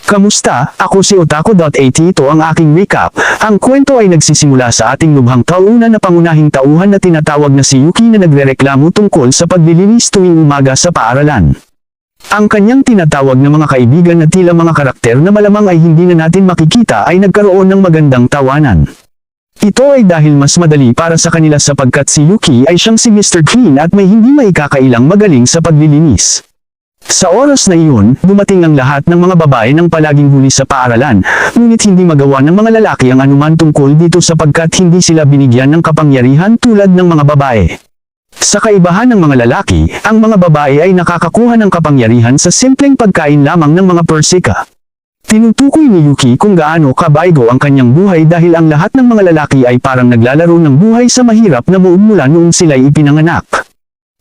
Kamusta? Ako si Otaku.at. Ito ang aking recap. Ang kwento ay nagsisimula sa ating lubhang taunan na pangunahing tauhan na tinatawag na si Yuki na nagrereklamo tungkol sa paglilinis tuwing umaga sa paaralan. Ang kanyang tinatawag na mga kaibigan na tila mga karakter na malamang ay hindi na natin makikita ay nagkaroon ng magandang tawanan. Ito ay dahil mas madali para sa kanila sapagkat si Yuki ay siyang si Mr. Clean at may hindi maikakailang magaling sa paglilinis. Sa oras na iyon, dumating ang lahat ng mga babae ng palaging huli sa paaralan, ngunit hindi magawa ng mga lalaki ang anuman tungkol dito sapagkat hindi sila binigyan ng kapangyarihan tulad ng mga babae. Sa kaibahan ng mga lalaki, ang mga babae ay nakakakuha ng kapangyarihan sa simpleng pagkain lamang ng mga persika. Tinutukoy ni Yuki kung gaano kabaygo ang kanyang buhay dahil ang lahat ng mga lalaki ay parang naglalaro ng buhay sa mahirap na muod mula noong sila'y ipinanganak.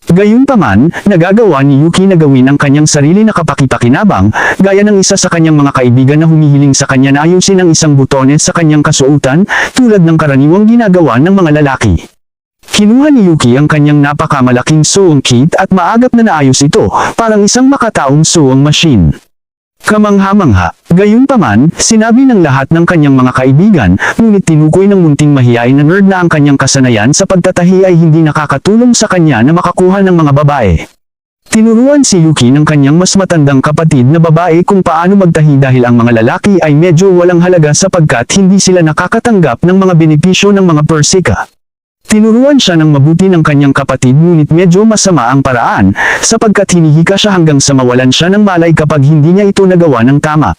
Gayunpaman, nagagawa ni Yuki na gawin ang kanyang sarili na kapakipakinabang, gaya ng isa sa kanyang mga kaibigan na humihiling sa kanya na ayusin ang isang butones sa kanyang kasuotan, tulad ng karaniwang ginagawa ng mga lalaki. Kinuha ni Yuki ang kanyang napakamalaking sewing kit at maagap na naayos ito, parang isang makataong sewing machine. Kamangha-mangha, gayunpaman, sinabi ng lahat ng kanyang mga kaibigan, ngunit tinukoy ng munting mahiyain na nerd na ang kanyang kasanayan sa pagtatahi ay hindi nakakatulong sa kanya na makakuha ng mga babae. Tinuruan si Yuki ng kanyang mas matandang kapatid na babae kung paano magtahi dahil ang mga lalaki ay medyo walang halaga sapagkat hindi sila nakakatanggap ng mga benepisyo ng mga persika. Tinuruan siya ng mabuti ng kanyang kapatid ngunit medyo masama ang paraan, sapagkat hinihika siya hanggang sa mawalan siya ng malay kapag hindi niya ito nagawa ng tama.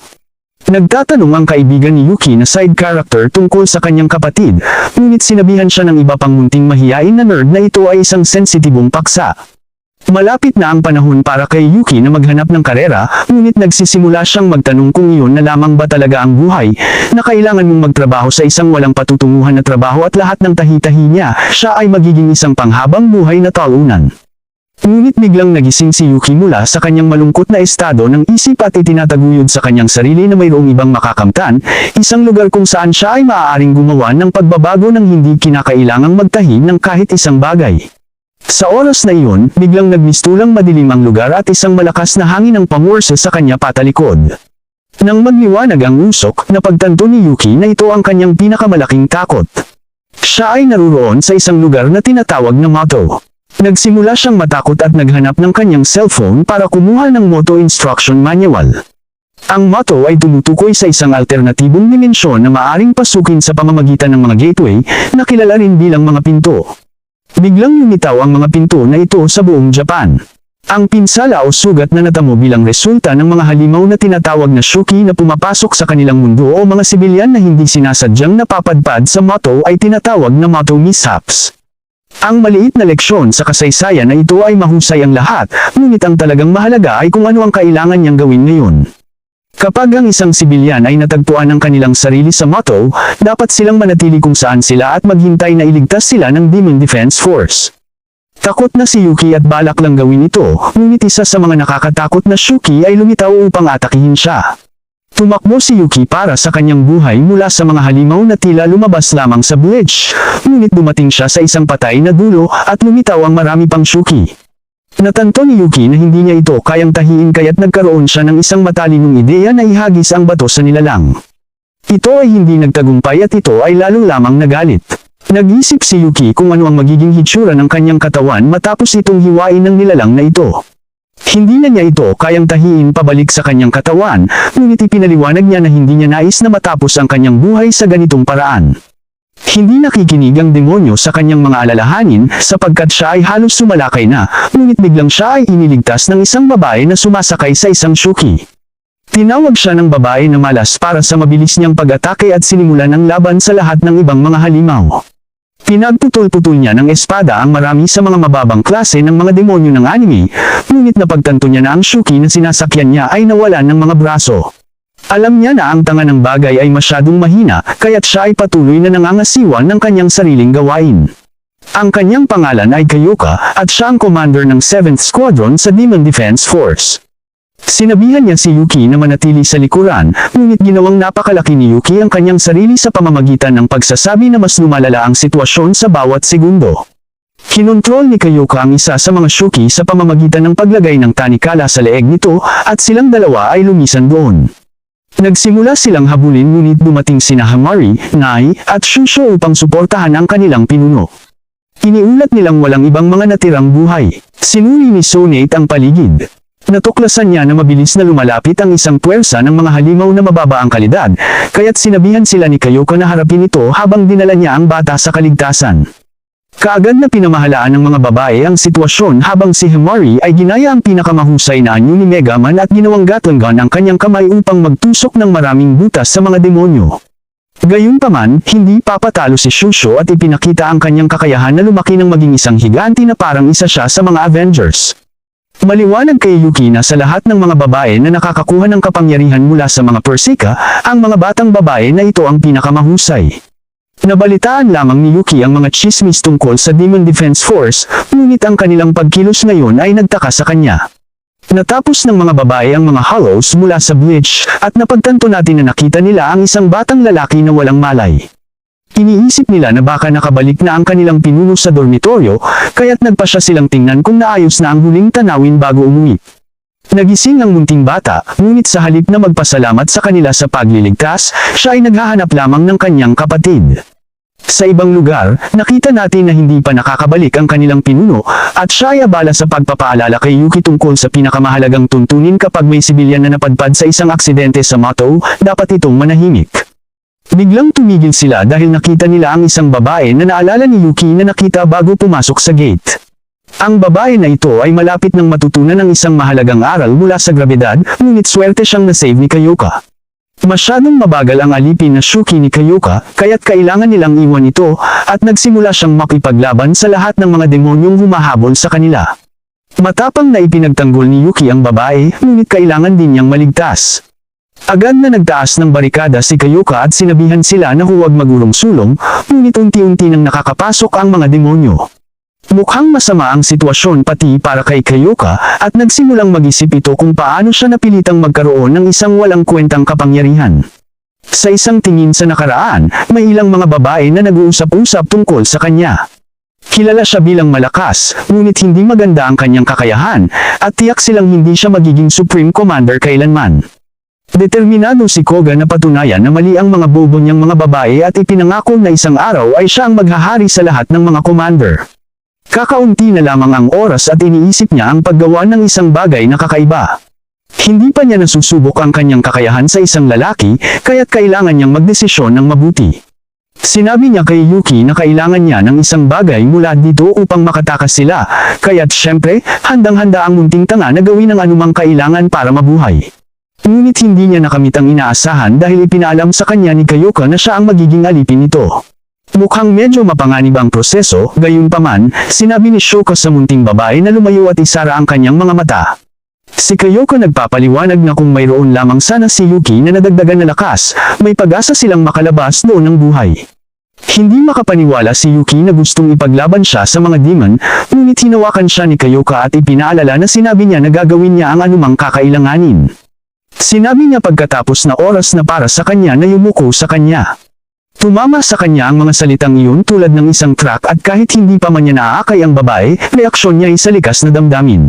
Nagtatanong ang kaibigan ni Yuki na side character tungkol sa kanyang kapatid, ngunit sinabihan siya ng iba pang munting mahiyain na nerd na ito ay isang sensitibong paksa. Malapit na ang panahon para kay Yuki na maghanap ng karera, ngunit nagsisimula siyang magtanong kung iyon na lamang ba talaga ang buhay, na kailangan mong magtrabaho sa isang walang patutunguhan na trabaho at lahat ng tahi-tahi niya, siya ay magiging isang panghabang buhay na talunan. Ngunit biglang nagising si Yuki mula sa kanyang malungkot na estado ng isip at itinataguyod sa kanyang sarili na mayroong ibang makakamtan, isang lugar kung saan siya ay maaaring gumawa ng pagbabago ng hindi kinakailangang magtahi ng kahit isang bagay. Sa oras na iyon, biglang nagmistulang madilim ang lugar at isang malakas na hangin ang pamorsa sa kanya patalikod. Nang magliwanag ang usok, napagtanto ni Yuki na ito ang kanyang pinakamalaking takot. Siya ay naruroon sa isang lugar na tinatawag na Moto. Nagsimula siyang matakot at naghanap ng kanyang cellphone para kumuha ng Moto Instruction Manual. Ang Moto ay tumutukoy sa isang alternatibong dimensyon na maaring pasukin sa pamamagitan ng mga gateway, na kilala rin bilang mga pinto. Biglang lumitaw ang mga pinto na ito sa buong Japan. Ang pinsala o sugat na natamo bilang resulta ng mga halimaw na tinatawag na shuki na pumapasok sa kanilang mundo o mga sibilyan na hindi sinasadyang napapadpad sa Moto ay tinatawag na Moto mishaps. Ang maliit na leksyon sa kasaysayan na ito ay mahusay ang lahat, ngunit ang talagang mahalaga ay kung ano ang kailangan niyang gawin ngayon. Kapag ang isang sibilyan ay natagpuan ng kanilang sarili sa Moto, dapat silang manatili kung saan sila at maghintay na iligtas sila ng Demon Defense Force. Takot na si Yuki at balak lang gawin ito, ngunit isa sa mga nakakatakot na shuki ay lumitaw upang atakihin siya. Tumakbo si Yuki para sa kanyang buhay mula sa mga halimaw na tila lumabas lamang sa bridge, ngunit dumating siya sa isang patay na dulo at lumitaw ang marami pang shuki. Natanto ni Yuki na hindi niya ito kayang tahiin kaya't nagkaroon siya ng isang matalinong ideya na ihagis ang bato sa nilalang. Ito ay hindi nagtagumpay at ito ay lalo lamang nagalit. Nag-isip si Yuki kung ano ang magiging hitsura ng kanyang katawan matapos itong hiwain ng nilalang na ito. Hindi na niya ito kayang tahiin pabalik sa kanyang katawan, ngunit ipinaliwanag niya na hindi niya nais na matapos ang kanyang buhay sa ganitong paraan. Hindi nakikinig ang demonyo sa kanyang mga alalahanin sapagkat siya ay halos sumalakay na, ngunit biglang siya ay iniligtas ng isang babae na sumasakay sa isang shuki. Tinawag siya ng babae na malas para sa mabilis niyang pag-atake at sinimulan ang laban sa lahat ng ibang mga halimaw. Pinagputol-putol niya ng espada ang marami sa mga mababang klase ng mga demonyo ng anime, ngunit napagtanto niya na ang shuki na sinasakyan niya ay nawalan ng mga braso. Alam niya na ang tanga ng bagay ay masyadong mahina, kaya't siya ay patuloy na nangangasiwa ng kanyang sariling gawain. Ang kanyang pangalan ay Kayuka, at siya ang commander ng 7th Squadron sa Demon Defense Force. Sinabihan niya si Yuki na manatili sa likuran, ngunit ginawang napakalaki ni Yuki ang kanyang sarili sa pamamagitan ng pagsasabi na mas lumalala ang sitwasyon sa bawat segundo. Kinontrol ni Kayuka ang isa sa mga shuki sa pamamagitan ng paglagay ng tanikala sa leeg nito, at silang dalawa ay lumisan doon. Nagsimula silang habulin ngunit dumating sina Hamari, Nai, at Shusho upang suportahan ang kanilang pinuno. Iniulat nilang walang ibang mga natirang buhay. Sinuri ni Sonate ang paligid. Natuklasan niya na mabilis na lumalapit ang isang puwersa ng mga halimaw na mababa ang kalidad, kaya't sinabihan sila ni Kayoko na harapin ito habang dinala niya ang bata sa kaligtasan. Kaagad na pinamahalaan ng mga babae ang sitwasyon habang si Himari ay ginaya ang pinakamahusay na anyo ni Mega Man at ginawang gatanggan ang kanyang kamay upang magtusok ng maraming butas sa mga demonyo. Gayunpaman, hindi papatalo si Shusho at ipinakita ang kanyang kakayahan na lumaki ng maging isang higanti na parang isa siya sa mga Avengers. Maliwanag kay Yuki na sa lahat ng mga babae na nakakakuha ng kapangyarihan mula sa mga Persika, ang mga batang babae na ito ang pinakamahusay. Nabalitaan lamang ni Yuki ang mga chismis tungkol sa Demon Defense Force, ngunit ang kanilang pagkilos ngayon ay nagtaka sa kanya. Natapos ng mga babae ang mga Hollows mula sa Bleach, at napagtanto natin na nakita nila ang isang batang lalaki na walang malay. Iniisip nila na baka nakabalik na ang kanilang pinuno sa dormitoryo, kaya't nagpasya silang tingnan kung naayos na ang huling tanawin bago umuwi. Nagising ang munting bata, ngunit sa halip na magpasalamat sa kanila sa pagliligtas, siya ay naghahanap lamang ng kanyang kapatid. Sa ibang lugar, nakita natin na hindi pa nakakabalik ang kanilang pinuno, at siya ay abala sa pagpapaalala kay Yuki tungkol sa pinakamahalagang tuntunin kapag may sibilyan na napadpad sa isang aksidente sa motto, dapat itong manahimik. Biglang tumigil sila dahil nakita nila ang isang babae na naalala ni Yuki na nakita bago pumasok sa gate. Ang babae na ito ay malapit ng matutunan ng isang mahalagang aral mula sa grabidad, ngunit swerte siyang nasave ni Kyoka. Masyadong mabagal ang alipin na Shuki ni Kyoka, kaya't kailangan nilang iwan ito, at nagsimula siyang makipaglaban sa lahat ng mga demonyong humahabol sa kanila. Matapang na ipinagtanggol ni Yuki ang babae, ngunit kailangan din niyang maligtas. Agad na nagtaas ng barikada si Kyoka at sinabihan sila na huwag magulong-sulong, ngunit unti-unti nang nakakapasok ang mga demonyo. Mukhang masama ang sitwasyon pati para kay Kyoka, at nagsimulang mag-isip ito kung paano siya napilitang magkaroon ng isang walang kwentang kapangyarihan. Sa isang tingin sa nakaraan, may ilang mga babae na nag-uusap-usap tungkol sa kanya. Kilala siya bilang malakas, ngunit hindi maganda ang kanyang kakayahan, at tiyak silang hindi siya magiging Supreme Commander kailanman. Determinado si Koga na patunayan na mali ang mga bobo niyang mga babae at ipinangako na isang araw ay siya ang maghahari sa lahat ng mga commander. Kakaunti na lamang ang oras at iniisip niya ang paggawa ng isang bagay na kakaiba. Hindi pa niya nasusubok ang kanyang kakayahan sa isang lalaki, kaya't kailangan niyang magdesisyon ng mabuti. Sinabi niya kay Yuki na kailangan niya ng isang bagay mula dito upang makatakas sila, kaya't syempre, handang-handa ang munting tanga na gawin ang anumang kailangan para mabuhay. Ngunit hindi niya nakamit ang inaasahan dahil ipinaalam sa kanya ni Kyoka na siya ang magiging alipin nito. Mukhang medyo mapanganib ang proseso, gayunpaman, sinabi ni Shoka sa munting babae na lumayo at isara ang kanyang mga mata. Si Kyoka nagpapaliwanag na kung mayroon lamang sana si Yuki na nadagdagan na lakas, may pag-asa silang makalabas doon ng buhay. Hindi makapaniwala si Yuki na gustong ipaglaban siya sa mga demon, ngunit hinawakan siya ni Kyoka at ipinaalala na sinabi niya na gagawin niya ang anumang kakailanganin. Sinabi niya pagkatapos na oras na para sa kanya na yumuko sa kanya. Tumama sa kanya ang mga salitang iyon tulad ng isang track at kahit hindi pa man niya naaakay ang babae, reaksyon niya ay sa likas na damdamin.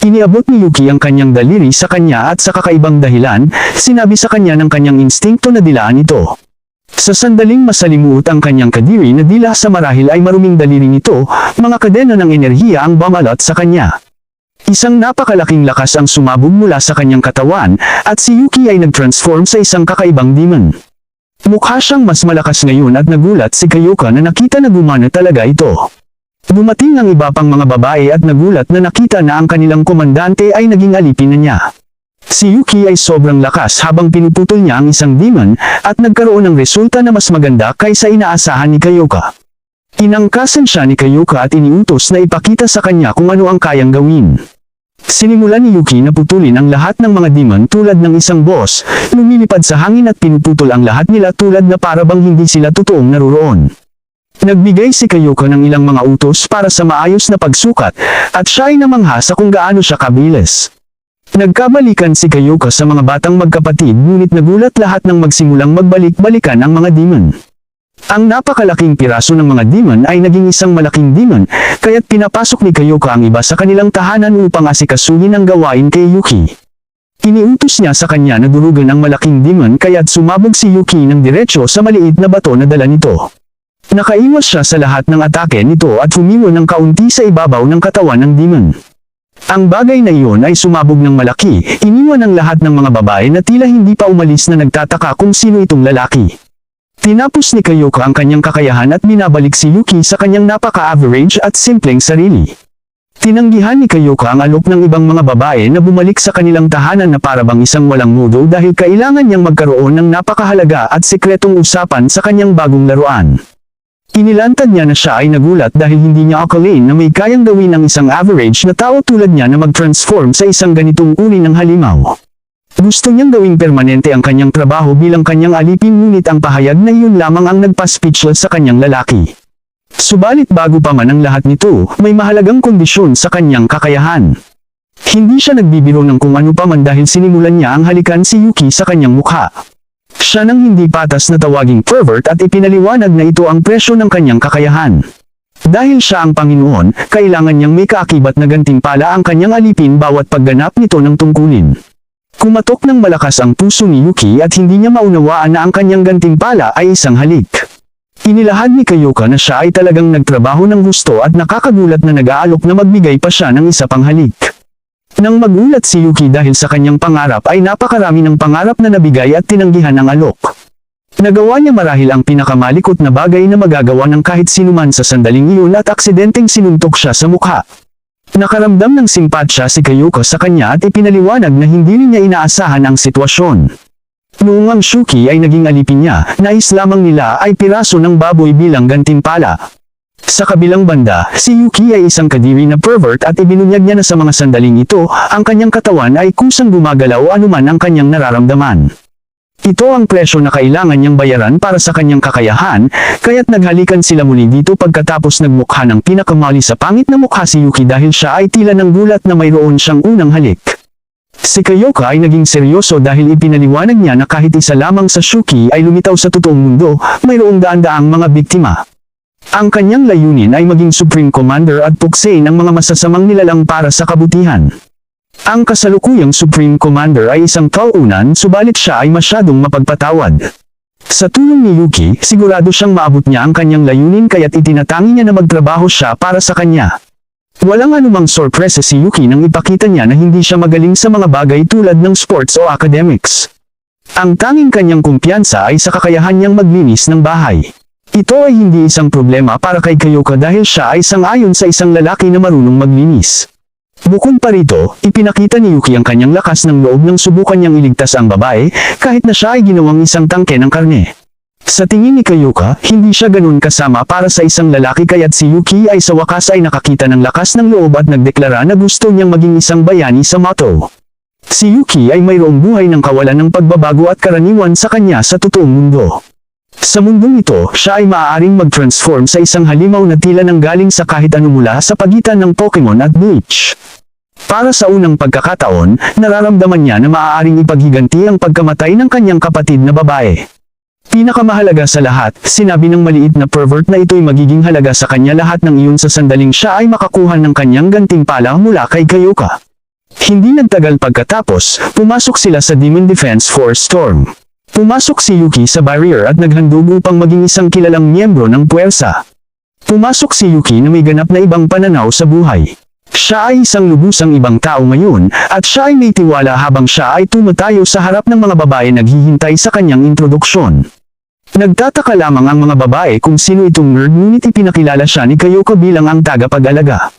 Iniabot ni Yuki ang kanyang daliri sa kanya at sa kakaibang dahilan, sinabi sa kanya ng kanyang instinkto na dilaan ito. Sa sandaling masalimuot ang kanyang kadiri na dila sa marahil ay maruming daliri nito, mga kadena ng enerhiya ang bumalot sa kanya. Isang napakalaking lakas ang sumabog mula sa kanyang katawan, at si Yuki ay nag-transform sa isang kakaibang demon. Mukha siyang mas malakas ngayon at nagulat si Kyoka na nakita na gumana talaga ito. Dumating ang iba pang mga babae at nagulat na nakita na ang kanilang komandante ay naging alipin na niya. Si Yuki ay sobrang lakas habang pinuputol niya ang isang demon, at nagkaroon ng resulta na mas maganda kaysa inaasahan ni Kyoka. Inangkasan siya ni Kyoka at iniutos na ipakita sa kanya kung ano ang kayang gawin. Sinimulan ni Yuki na putulin ang lahat ng mga demon tulad ng isang boss, lumilipad sa hangin at pinuputol ang lahat nila tulad na para bang hindi sila totoong naruroon. Nagbigay si Kyoka ng ilang mga utos para sa maayos na pagsukat, at siya ay namangha sa kung gaano siya kabilis. Nagkabalikan si Kyoka sa mga batang magkapatid ngunit nagulat lahat ng magsimulang magbalik-balikan ang mga demon. Ang napakalaking piraso ng mga demon ay naging isang malaking demon, kaya't pinapasok ni Kyoka ang iba sa kanilang tahanan upang asikasuhin ang gawain kay Yuki. Iniutos niya sa kanya na durugan ang malaking demon kaya't sumabog si Yuki ng diretso sa maliit na bato na dala nito. Nakaiwas siya sa lahat ng atake nito at humiwon ng kaunti sa ibabaw ng katawan ng demon. Ang bagay na iyon ay sumabog ng malaki, iniwan ang lahat ng mga babae na tila hindi pa umalis na nagtataka kung sino itong lalaki. Tinapos ni Kyoka ang kanyang kakayahan at binabalik si Yuki sa kanyang napaka-average at simpleng sarili. Tinanggihan ni Kyoka ang alok ng ibang mga babae na bumalik sa kanilang tahanan na parabang isang walang mudo dahil kailangan niyang magkaroon ng napakahalaga at sikretong usapan sa kanyang bagong laruan. Inilantad niya na siya ay nagulat dahil hindi niya akalain na may kayang gawin ng isang average na tao tulad niya na mag-transform sa isang ganitong uri ng halimaw. Gusto niyang gawing permanente ang kanyang trabaho bilang kanyang alipin ngunit ang pahayag na iyon lamang ang nagpa-speechless sa kanyang lalaki. Subalit bago pa man ang lahat nito, may mahalagang kondisyon sa kanyang kakayahan. Hindi siya nagbibiro ng kung ano pa man dahil sinimulan niya ang halikan si Yuki sa kanyang mukha. Siya nang hindi patas na tawaging pervert at ipinaliwanag na ito ang presyo ng kanyang kakayahan. Dahil siya ang Panginoon, kailangan niyang may kaakibat na gantimpala ang kanyang alipin bawat pagganap nito ng tungkulin. Kumatok ng malakas ang puso ni Yuki at hindi niya maunawaan na ang kanyang gantimpala ay isang halik. Inilahad ni Kyoka na siya ay talagang nagtrabaho ng gusto at nakakagulat na nag-aalok na magbigay pa siya ng isa pang halik. Nang magulat si Yuki dahil sa kanyang pangarap ay napakarami ng pangarap na nabigay at tinanggihan ng alok. Nagawa niya marahil ang pinakamalikot na bagay na magagawa ng kahit sinuman sa sandaling iyon at aksidenteng sinuntok siya sa mukha. Nakaramdam ng simpatsya si Kyoka sa kanya at ipinaliwanag na hindi rin niya inaasahan ang sitwasyon. Noong ang Shuki ay naging alipin niya, nais lamang nila ay piraso ng baboy bilang gantimpala. Sa kabilang banda, si Yuki ay isang kadiri na pervert at ibinunyag niya na sa mga sandaling ito, ang kanyang katawan ay kusang gumagalaw anuman ang kanyang nararamdaman. Ito ang presyo na kailangan niyang bayaran para sa kanyang kakayahan, kaya't naghalikan sila muli dito pagkatapos nagmukha ng pinakamali sa pangit na mukha si Yuki dahil siya ay tila ng gulat na mayroon siyang unang halik. Si Kyoka ay naging seryoso dahil ipinaliwanag niya na kahit isa lamang sa Shuki ay lumitaw sa totoong mundo, mayroong daan-daang mga biktima. Ang kanyang layunin ay maging Supreme Commander at puksain ang mga masasamang nilalang para sa kabutihan. Ang kasalukuyang Supreme Commander ay isang taunan subalit siya ay masyadong mapagpatawad. Sa tulong ni Yuki, sigurado siyang maabot niya ang kanyang layunin kaya't itinatangi niya na magtrabaho siya para sa kanya. Walang anumang sorpresa si Yuki nang ipakita niya na hindi siya magaling sa mga bagay tulad ng sports o academics. Ang tanging kanyang kumpiyansa ay sa kakayahan niyang maglinis ng bahay. Ito ay hindi isang problema para kay Kyoka dahil siya ay sang-ayon sa isang lalaki na marunong maglinis. Bukod pa rito, ipinakita ni Yuki ang kanyang lakas ng loob nang subukan niyang iligtas ang babae, kahit na siya ay ginawang isang tangke ng karne. Sa tingin ni Kyoka, hindi siya ganun kasama para sa isang lalaki kaya't si Yuki ay sa wakas ay nakakita ng lakas ng loob at nagdeklara na gusto niyang maging isang bayani sa motto. Si Yuki ay mayroong buhay ng kawalan ng pagbabago at karaniwan sa kanya sa totoong mundo. Sa mundong ito, siya ay maaaring mag-transform sa isang halimaw na tila nanggaling sa kahit ano mula sa pagitan ng Pokemon at Bleach. Para sa unang pagkakataon, nararamdaman niya na maaaring ipaghiganti ang pagkamatay ng kanyang kapatid na babae. Pinakamahalaga sa lahat, sinabi ng maliit na pervert na ito'y magiging halaga sa kanya lahat ng iyon sa sandaling siya ay makakuha ng kanyang gantimpala mula kay Kyoka. Hindi nagtagal pagkatapos, pumasok sila sa Demon Defense Force Storm. Pumasok si Yuki sa barrier at naghandog upang maging isang kilalang miyembro ng puwersa. Pumasok si Yuki na may ganap na ibang pananaw sa buhay. Siya ay isang lubusang ibang tao ngayon, at siya ay may tiwala habang siya ay tumatayo sa harap ng mga babae naghihintay sa kanyang introduksyon. Nagtataka lamang ang mga babae kung sino itong nerd ngunit ipinakilala siya ni Kyoka bilang ang tagapag-alaga.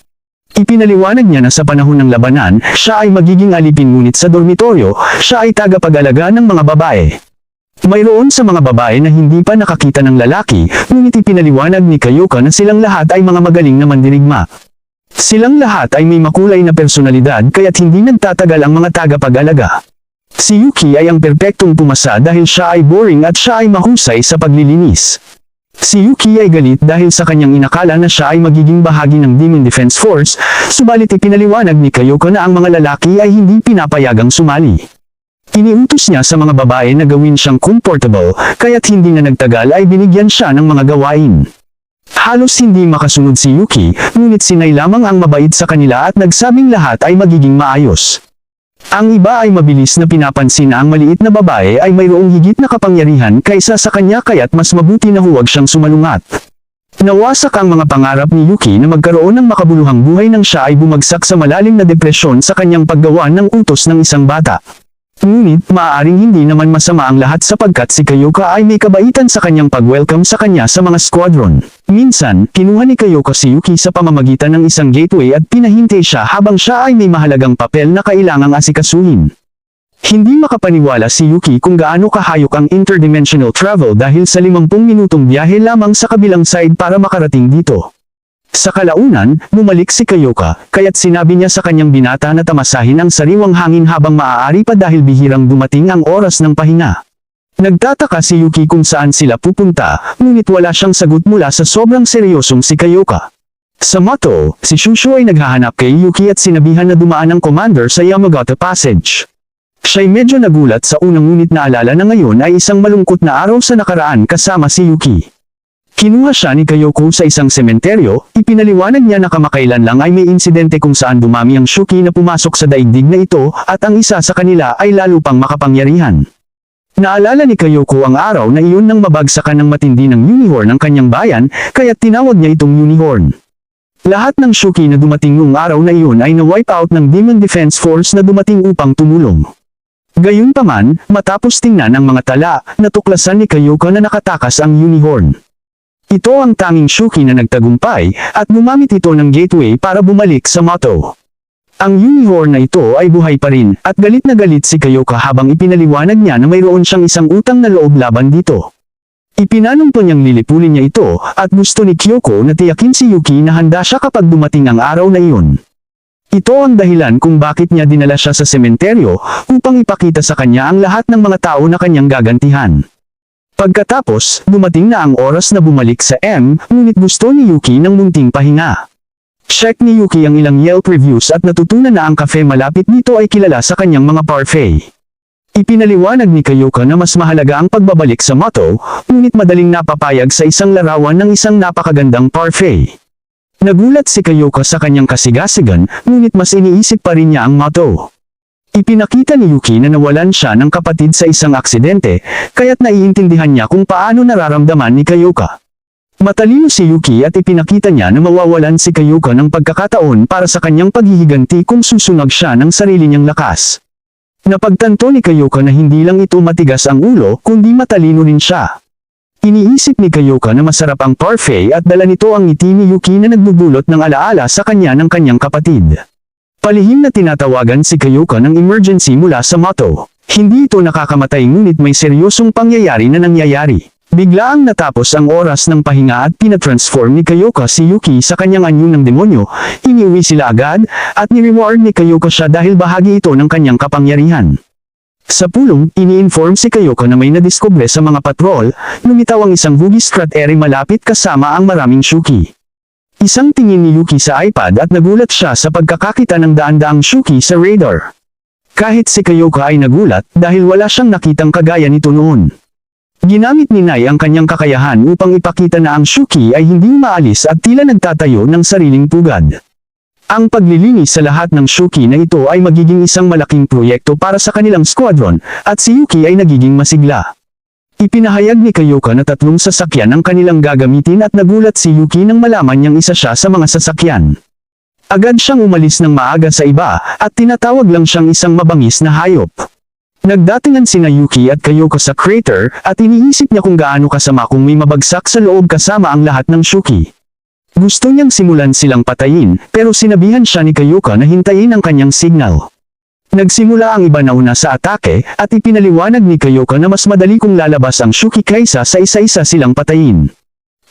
Ipinaliwanag niya na sa panahon ng labanan, siya ay magiging alipin ngunit sa dormitoryo, siya ay tagapag-alaga ng mga babae. Mayroon sa mga babae na hindi pa nakakita ng lalaki, ngunit ipinaliwanag ni Kyoka na silang lahat ay mga magaling na mandirigma. Silang lahat ay may makulay na personalidad kaya't hindi nagtatagal ang mga tagapag-alaga. Si Yuki ay ang perpektong pumasa dahil siya ay boring at siya ay mahusay sa paglilinis. Si Yuki ay galit dahil sa kanyang inakala na siya ay magiging bahagi ng Demon Defense Force, subalit ipinaliwanag ni Kyoka na ang mga lalaki ay hindi pinapayagang sumali. Iniutos niya sa mga babae na gawin siyang comfortable, kaya't hindi na nagtagal ay binigyan siya ng mga gawain. Halos hindi makasunod si Yuki, ngunit sinay lamang ang mabait sa kanila at nagsabing lahat ay magiging maayos. Ang iba ay mabilis na pinapansin na ang maliit na babae ay mayroong higit na kapangyarihan kaysa sa kanya kaya't mas mabuti na huwag siyang sumalungat. Nawasak ang mga pangarap ni Yuki na magkaroon ng makabuluhang buhay nang siya ay bumagsak sa malalim na depresyon sa kanyang paggawa ng utos ng isang bata. Ngunit, maaaring hindi naman masama ang lahat sapagkat si Kyoka ay may kabaitan sa kanyang pag-welcome sa kanya sa mga squadron. Minsan, kinuha ni Kyoka si Yuki sa pamamagitan ng isang gateway at pinahintay siya habang siya ay may mahalagang papel na kailangang asikasuhin. Hindi makapaniwala si Yuki kung gaano kahayok ang interdimensional travel dahil sa 50 minutong biyahe lamang sa kabilang side para makarating dito. Sa kalaunan, bumalik si Kyoka, kaya't sinabi niya sa kanyang binata na tamasahin ang sariwang hangin habang maaari pa dahil bihirang dumating ang oras ng pahinga. Nagtataka si Yuki kung saan sila pupunta, ngunit wala siyang sagot mula sa sobrang seryosong si Kyoka. Sa motto, si Shusho ay naghahanap kay Yuki at sinabihan na dumaan ang commander sa Yamagata Passage. Siya'y medyo nagulat sa unang ngunit naalala na ngayon ay isang malungkot na araw sa nakaraan kasama si Yuki. Kinuha siya ni Kyoko sa isang sementeryo, ipinaliwanag niya na kamakailan lang ay may insidente kung saan dumami ang Shuki na pumasok sa daigdig na ito at ang isa sa kanila ay lalo pang makapangyarihan. Naalala ni Kyoko ang araw na iyon nang mabagsakan ng matindi ng unicorn ng kanyang bayan, kaya't tinawag niya itong unicorn. Lahat ng Shuki na dumating noong araw na iyon ay na-wipe out ng Demon Defense Force na dumating upang tumulong. Gayunpaman, matapos tingnan ng mga tala, natuklasan ni Kyoka na nakatakas ang unicorn. Ito ang tanging Shuki na nagtagumpay, at gumamit ito ng gateway para bumalik sa motto. Ang unicorn na ito ay buhay pa rin, at galit na galit si Kyoka habang ipinaliwanag niya na mayroon siyang isang utang na loob laban dito. Ipinanumpo niyang lilipulin niya ito, at gusto ni Kyoko na tiyakin si Yuki na handa siya kapag dumating ang araw na iyon. Ito ang dahilan kung bakit niya dinala siya sa sementeryo, upang ipakita sa kanya ang lahat ng mga tao na kanyang gagantihan. Pagkatapos, dumating na ang oras na bumalik sa ngunit gusto ni Yuki ng munting pahinga. Check ni Yuki ang ilang Yelp reviews at natutunan na ang cafe malapit dito ay kilala sa kanyang mga parfait. Ipinaliwanag ni Kyoka na mas mahalaga ang pagbabalik sa motto, ngunit madaling napapayag sa isang larawan ng isang napakagandang parfait. Nagulat si Kyoka sa kanyang kasigasigan, ngunit mas iniisip pa rin niya ang motto. Ipinakita ni Yuki na nawalan siya ng kapatid sa isang aksidente, kaya't naiintindihan niya kung paano nararamdaman ni Kyoka. Matalino si Yuki at ipinakita niya na mawawalan si Kyoka ng pagkakataon para sa kanyang paghihiganti kung susunod siya ng sarili niyang lakas. Napagtanto ni Kyoka na hindi lang ito matigas ang ulo, kundi matalino rin siya. Iniisip ni Kyoka na masarap ang parfait at dala nito ang ngiti ni Yuki na nagbubulot ng alaala sa kanya ng kanyang kapatid. Palihim na tinatawagan si Kyoka ng emergency mula sa motto. Hindi ito nakakamatay ngunit may seryosong pangyayari na nangyayari. Biglaang natapos ang oras ng pahinga at pinatransform ni Kyoka si Yuki sa kanyang anyo ng demonyo, iniuwi sila agad, at ni-reward ni Kyoka siya dahil bahagi ito ng kanyang kapangyarihan. Sa pulong, ini-inform si Kyoka na may nadiskubre sa mga patrol, lumitaw ang isang Bugistrat area malapit kasama ang maraming Shuki. Isang tingin ni Yuki sa iPad at nagulat siya sa pagkakakita ng daan-daang Shuki sa radar. Kahit si Kyoka ay nagulat dahil wala siyang nakitang kagaya nito noon. Ginamit ni Nai ang kanyang kakayahan upang ipakita na ang Shuki ay hindi umaalis at tila nagtatayo ng sariling pugad. Ang paglilinis sa lahat ng Shuki na ito ay magiging isang malaking proyekto para sa kanilang squadron, at si Yuki ay nagiging masigla. Ipinahayag ni Kyoka na 3 sasakyan ang kanilang gagamitin at nagulat si Yuki nang malaman niyang isa siya sa mga sasakyan. Agad siyang umalis ng maaga sa iba, at tinatawag lang siyang isang mabangis na hayop. Nagdatingan sina Yuki at Kyoka sa crater, at iniisip niya kung gaano kasama kung may mabagsak sa loob kasama ang lahat ng Shuki. Gusto niyang simulan silang patayin, pero sinabihan siya ni Kyoka na hintayin ang kanyang signal. Nagsimula ang iba na una sa atake, at ipinaliwanag ni Kyoka na mas madali kung lalabas ang Shuki kaysa sa isa-isa silang patayin.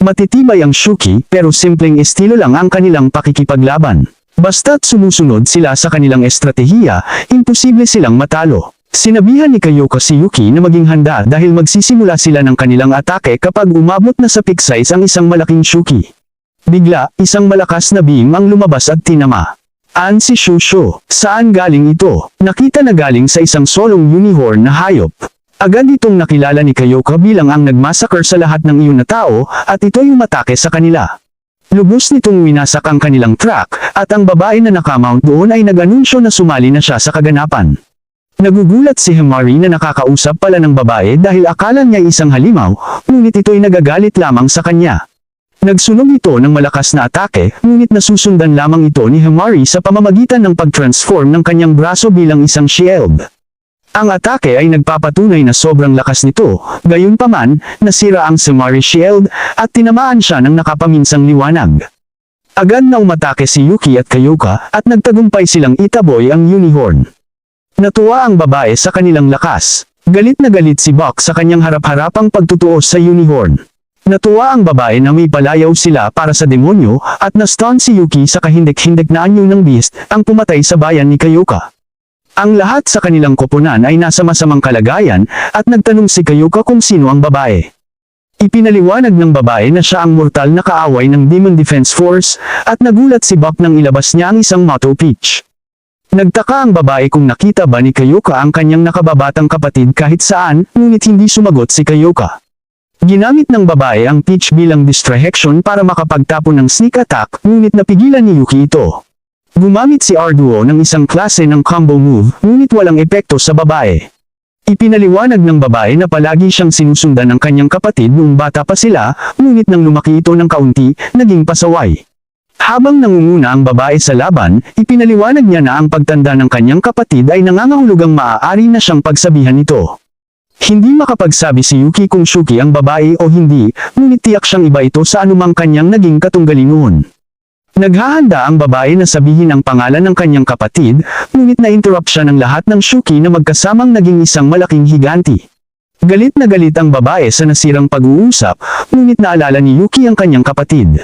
Matitibay ang Shuki, pero simpleng estilo lang ang kanilang pakikipaglaban. Basta't sumusunod sila sa kanilang estratehiya, imposible silang matalo. Sinabihan ni Kyoka si Yuki na maging handa dahil magsisimula sila ng kanilang atake kapag umabot na sa peak size ang isang malaking Shuki. Bigla, isang malakas na beam ang lumabas at tinama. Si Shusho. Saan galing ito? Nakita na galing sa isang solong unicorn na hayop. Agad itong nakilala ni Kyoka bilang ang nagmassacre sa lahat ng iyon na tao, at ito'y umatake sa kanila. Lubos nitong winasak ang kanilang truck, at ang babae na nakamount doon ay nag-anunsyo na sumali na siya sa kaganapan. Nagugulat si Himari na nakakausap pala ng babae dahil akala niya isang halimaw, ngunit ito'y nagagalit lamang sa kanya. Nagsunog ito ng malakas na atake, ngunit nasusundan lamang ito ni Himari sa pamamagitan ng pag-transform ng kanyang braso bilang isang shield. Ang atake ay nagpapatunay na sobrang lakas nito, gayunpaman, nasira ang Himari shield, at tinamaan siya ng nakapaminsang liwanag. Agad na umatake si Yuki at Kyoka, at nagtagumpay silang itaboy ang unicorn. Natuwa ang babae sa kanilang lakas. Galit na galit si Buck sa kanyang harap-harapang pagtutuos sa unicorn. Natuwa ang babae na may palayaw sila para sa demonyo, at na-stun si Yuki sa kahindik-hindik na anyo ng beast, ang pumatay sa bayan ni Kyoka. Ang lahat sa kanilang koponan ay nasa masamang kalagayan, at nagtanong si Kyoka kung sino ang babae. Ipinaliwanag ng babae na siya ang mortal na kaaway ng Demon Defense Force, at nagulat si Buck nang ilabas niya ang isang motto peach. Nagtaka ang babae kung nakita ba ni Kyoka ang kanyang nakababatang kapatid kahit saan, ngunit hindi sumagot si Kyoka. Ginamit ng babae ang peach bilang distraction para makapagtapon ng sneak attack, ngunit napigilan ni Yuki ito. Gumamit si Arduo ng isang klase ng combo move, ngunit walang epekto sa babae. Ipinaliwanag ng babae na palagi siyang sinusundan ng kanyang kapatid noong bata pa sila, ngunit nang lumaki ito ng kaunti, naging pasaway. Habang nangunguna ang babae sa laban, ipinaliwanag niya na ang pagtanda ng kanyang kapatid ay nangangahulugang maaari na siyang pagsabihan nito. Hindi makapagsabi si Yuki kung Shuki ang babae o hindi, ngunit tiyak siyang iba ito sa anumang kanyang naging katunggali noon. Naghahanda ang babae na sabihin ang pangalan ng kanyang kapatid, ngunit na-interrupt siya ng lahat ng Shuki na magkasamang naging isang malaking higanti. Galit na galit ang babae sa nasirang pag-uusap, ngunit naalala ni Yuki ang kanyang kapatid.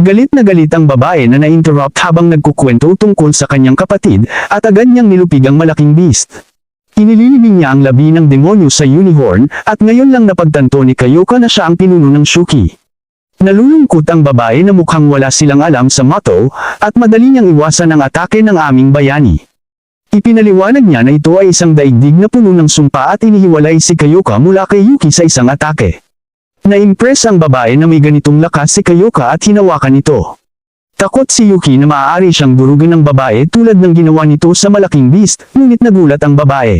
Galit na galit ang babae na na-interrupt habang nagkukwento tungkol sa kanyang kapatid, at agad niyang nilupig ang malaking beast. Inililibing niya ang labi ng demonyo sa unicorn, at ngayon lang napagtanto ni Kyoka na siya ang pinuno ng Shuki. Nalulungkot ang babae na mukhang wala silang alam sa motto, at madali niyang iwasan ang atake ng aming bayani. Ipinaliwanag niya na ito ay isang daigdig na puno ng sumpa at inihiwalay si Kyoka mula kay Yuki sa isang atake. Na-impress ang babae na may ganitong lakas si Kyoka at hinawakan ito. Takot si Yuki na maaari siyang durugin ng babae tulad ng ginawa nito sa malaking beast, ngunit nagulat ang babae.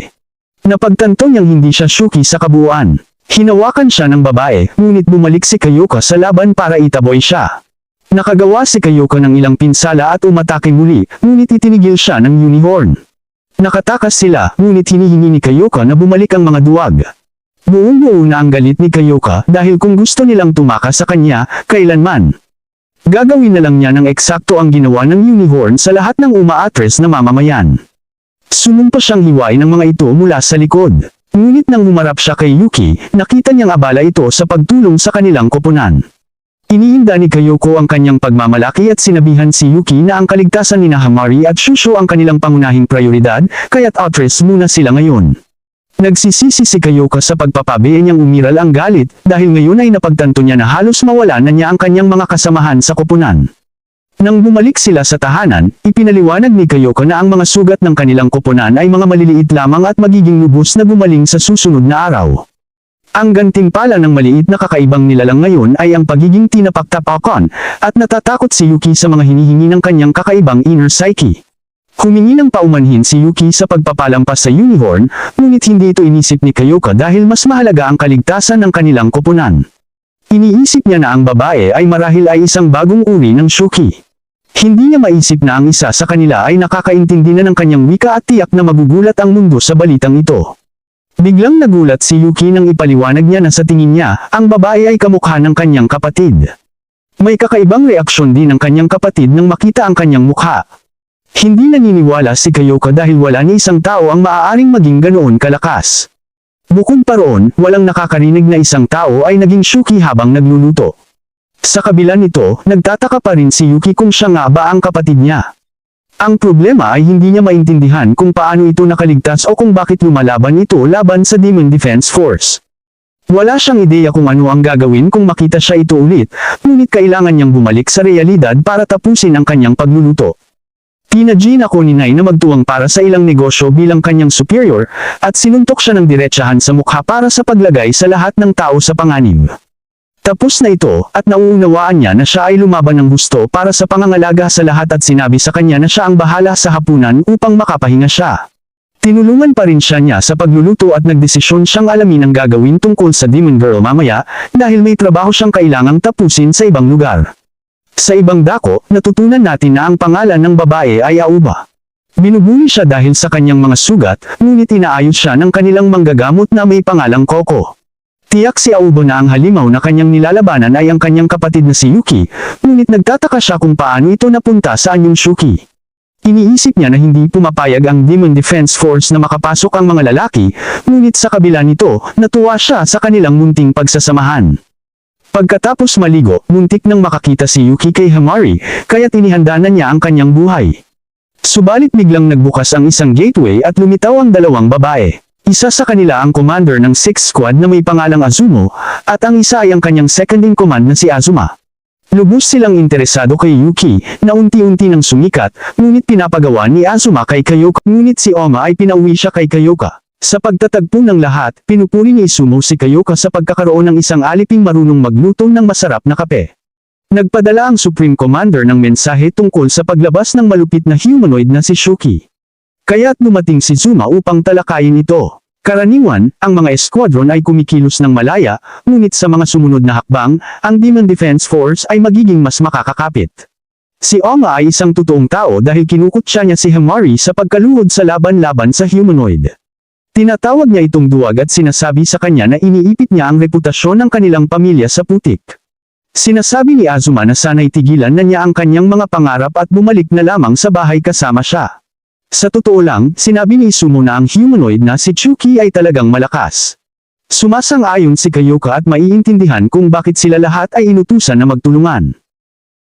Napagtanto niyang hindi siya Shuki sa kabuuan. Hinawakan siya ng babae, ngunit bumalik si Kyoka sa laban para itaboy siya. Nakagawa si Kyoka ng ilang pinsala at umatake muli, ngunit itinigil siya ng unicorn. Nakatakas sila, ngunit hinihingi ni Kyoka na bumalik ang mga duwag. Buong-buo na ang galit ni Kyoka dahil kung gusto nilang tumakas sa kanya, kailanman. Gagawin na lang niya ng eksakto ang ginawa ng unicorn sa lahat ng umaatres na mamamayan. Sumumpa siyang hiway ng mga ito mula sa likod. Ngunit nang humarap siya kay Yuki, nakita niyang abala ito sa pagtulong sa kanilang koponan. Iniinda ni Kyoko ang kanyang pagmamalaki at sinabihan si Yuki na ang kaligtasan ni Himari at Shusho ang kanilang pangunahing prioridad, kaya't outrest muna sila ngayon. Nagsisisi si Kyoka sa pagpapabiya niyang umiral ang galit, dahil ngayon ay napagtanto niya na halos mawala na niya ang kanyang mga kasamahan sa koponan. Nang bumalik sila sa tahanan, ipinaliwanag ni Kyoka na ang mga sugat ng kanilang koponan ay mga maliliit lamang at magiging lubos na gumaling sa susunod na araw. Ang gantimpala ng maliit na kakaibang nilalang ngayon ay ang pagiging tinapaktapakan, at natatakot si Yuki sa mga hinihingi ng kanyang kakaibang inner psyche. Humingi ng paumanhin si Yuki sa pagpapalampas sa unicorn, ngunit hindi ito inisip ni Kyoka dahil mas mahalaga ang kaligtasan ng kanilang koponan. Iniisip niya na ang babae ay marahil ay isang bagong uri ng Shuki. Hindi niya maisip na ang isa sa kanila ay nakakaintindi na ng kanyang wika at tiyak na magugulat ang mundo sa balitang ito. Biglang nagulat si Yuki nang ipaliwanag niya na sa tingin niya, ang babae ay kamukha ng kanyang kapatid. May kakaibang reaksyon din ng kanyang kapatid nang makita ang kanyang mukha. Hindi naniniwala si Kyoka dahil wala ni isang tao ang maaaring maging ganoon kalakas. Bukod pa roon, walang nakakarinig na isang tao ay naging Shuki habang nagluluto. Sa kabila nito, nagtataka pa rin si Yuki kung siya nga ba ang kapatid niya. Ang problema ay hindi niya maintindihan kung paano ito nakaligtas o kung bakit lumalaban ito laban sa Demon Defense Force. Wala siyang ideya kung ano ang gagawin kung makita siya ito ulit, ngunit kailangan niyang bumalik sa realidad para tapusin ang kanyang pagluluto. Pinagin ako ni Nay na magtuwang para sa ilang negosyo bilang kanyang superior, at sinuntok siya ng diretsahan sa mukha para sa paglagay sa lahat ng tao sa panganib. Tapos na ito, at nauunawaan niya na siya ay lumaban ng gusto para sa pangangalaga sa lahat at sinabi sa kanya na siya ang bahala sa hapunan upang makapahinga siya. Tinulungan pa rin siya niya sa pagluluto at nagdesisyon siyang alamin ang gagawin tungkol sa Demon Girl mamaya dahil may trabaho siyang kailangang tapusin sa ibang lugar. Sa ibang dako, natutunan natin na ang pangalan ng babae ay Aoba. Binubuli siya dahil sa kanyang mga sugat, ngunit inaayos siya ng kanilang manggagamot na may pangalang Coco. Tiyak si Aoba na ang halimaw na kanyang nilalabanan ay ang kanyang kapatid na si Yuki, ngunit nagtataka siya kung paano ito napunta sa anyong Shuki. Iniisip niya na hindi pumapayag ang Demon Defense Force na makapasok ang mga lalaki, ngunit sa kabila nito, natuwa siya sa kanilang munting pagsasamahan. Pagkatapos maligo, muntik nang makakita si Yuki kay Hamari, kaya tinihanda na niya ang kanyang buhay. Subalit biglang nagbukas ang isang gateway at lumitaw ang dalawang babae. Isa sa kanila ang commander ng 6th Squad na may pangalang Azumo, at ang isa ay ang kanyang second in command na si Azuma. Lubos silang interesado kay Yuki, na unti-unti nang sumikat, ngunit pinapagawa ni Azuma kay Kyoka, ngunit si Oma ay pinauwi siya kay Kyoka. Sa pagtatagpo ng lahat, pinupuri ni Izumo si Kyoka sa pagkakaroon ng isang aliping marunong magluto ng masarap na kape. Nagpadala ang Supreme Commander ng mensahe tungkol sa paglabas ng malupit na humanoid na si Shuki. Kaya't dumating si Zuma upang talakayin ito. Karaniwan, ang mga squadron ay kumikilos ng malaya, ngunit sa mga sumunod na hakbang, ang Demon Defense Force ay magiging mas makakakapit. Si Oma ay isang totoong tao dahil kinukutya niya si Hamari sa pagkaluhod sa laban-laban sa humanoid. Tinatawag niya itong duwag at sinasabi sa kanya na iniipit niya ang reputasyon ng kanilang pamilya sa putik. Sinasabi ni Azuma na sana'y tigilan na niya ang kanyang mga pangarap at bumalik na lamang sa bahay kasama siya. Sa totoo lang, sinabi ni Izumo na ang humanoid na si Chuki ay talagang malakas. Sumasang-ayon si Kyoka at maiintindihan kung bakit sila lahat ay inutusan na magtulungan.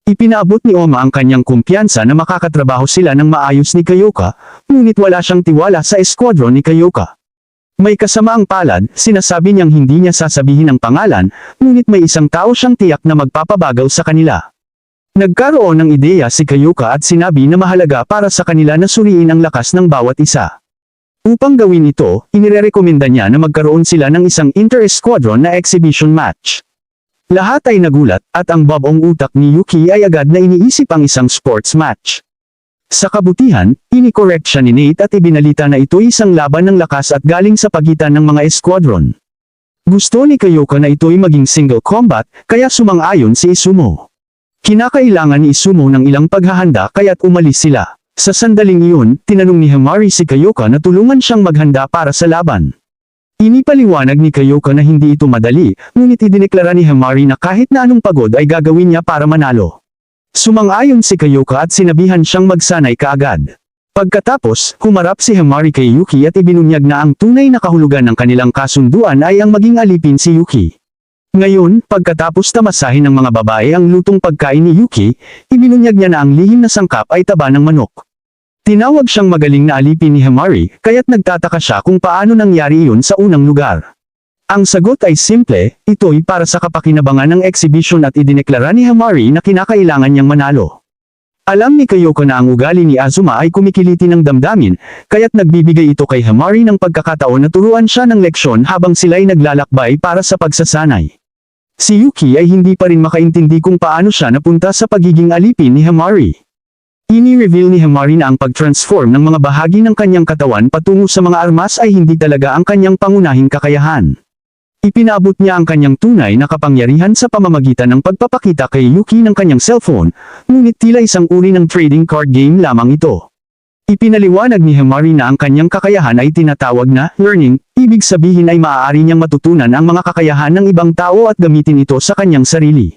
Ipinaabot ni Oma ang kanyang kumpiyansa na makakatrabaho sila ng maayos ni Kyoka, ngunit wala siyang tiwala sa esquadron ni Kyoka. May kasamaang palad, sinasabi niyang hindi niya sasabihin ang pangalan, ngunit may isang tao siyang tiyak na magpapabagal sa kanila. Nagkaroon ng ideya si Kyoka at sinabi na mahalaga para sa kanila na suriin ang lakas ng bawat isa. Upang gawin ito, inirekomenda niya na magkaroon sila ng isang inter-squadron na exhibition match. Lahat ay nagulat, at ang babong utak ni Yuki ay agad na iniisip ang isang sports match. Sa kabutihan, inikorek siya ni Nate at ibinalita na ito isang laban ng lakas at galing sa pagitan ng mga squadron. Gusto ni Kyoka na ito'y maging single combat, kaya sumang-ayon si Izumo. Kinakailangan ni Izumo ng ilang paghahanda kaya't umalis sila. Sa sandaling iyon, tinanong ni Hamari si Kyoka na tulungan siyang maghanda para sa laban. Inipaliwanag ni Kyoka na hindi ito madali, ngunit idineklara ni Hamari na kahit na anong pagod ay gagawin niya para manalo. Sumang-ayon si Kyoka at sinabihan siyang magsanay kaagad. Pagkatapos, humarap si Hamari kay Yuki at ibinunyag na ang tunay na kahulugan ng kanilang kasunduan ay ang maging alipin si Yuki. Ngayon, pagkatapos tamasahin ng mga babae ang lutong pagkain ni Yuki, ibinunyag niya na ang lihim na sangkap ay taba ng manok. Tinawag siyang magaling na alipin ni Hamari, kaya't nagtataka siya kung paano nangyari iyon sa unang lugar. Ang sagot ay simple, ito'y para sa kapakinabangan ng exhibition at idineklara ni Hamari na kinakailangan niyang manalo. Alam ni Kyoka na ang ugali ni Azuma ay kumikiliti ng damdamin, kaya't nagbibigay ito kay Hamari ng pagkakataon na turuan siya ng leksyon habang sila'y naglalakbay para sa pagsasanay. Si Yuki ay hindi pa rin makaintindi kung paano siya napunta sa pagiging alipin ni Hamari. Ini-reveal ni Hamari na ang pag-transform ng mga bahagi ng kanyang katawan patungo sa mga armas ay hindi talaga ang kanyang pangunahing kakayahan. Ipinabot niya ang kanyang tunay na kapangyarihan sa pamamagitan ng pagpapakita kay Yuki ng kanyang cellphone, ngunit tila isang uri ng trading card game lamang ito. Ipinaliwanag ni Hamari na ang kanyang kakayahan ay tinatawag na learning, ibig sabihin ay maaari niyang matutunan ang mga kakayahan ng ibang tao at gamitin ito sa kanyang sarili.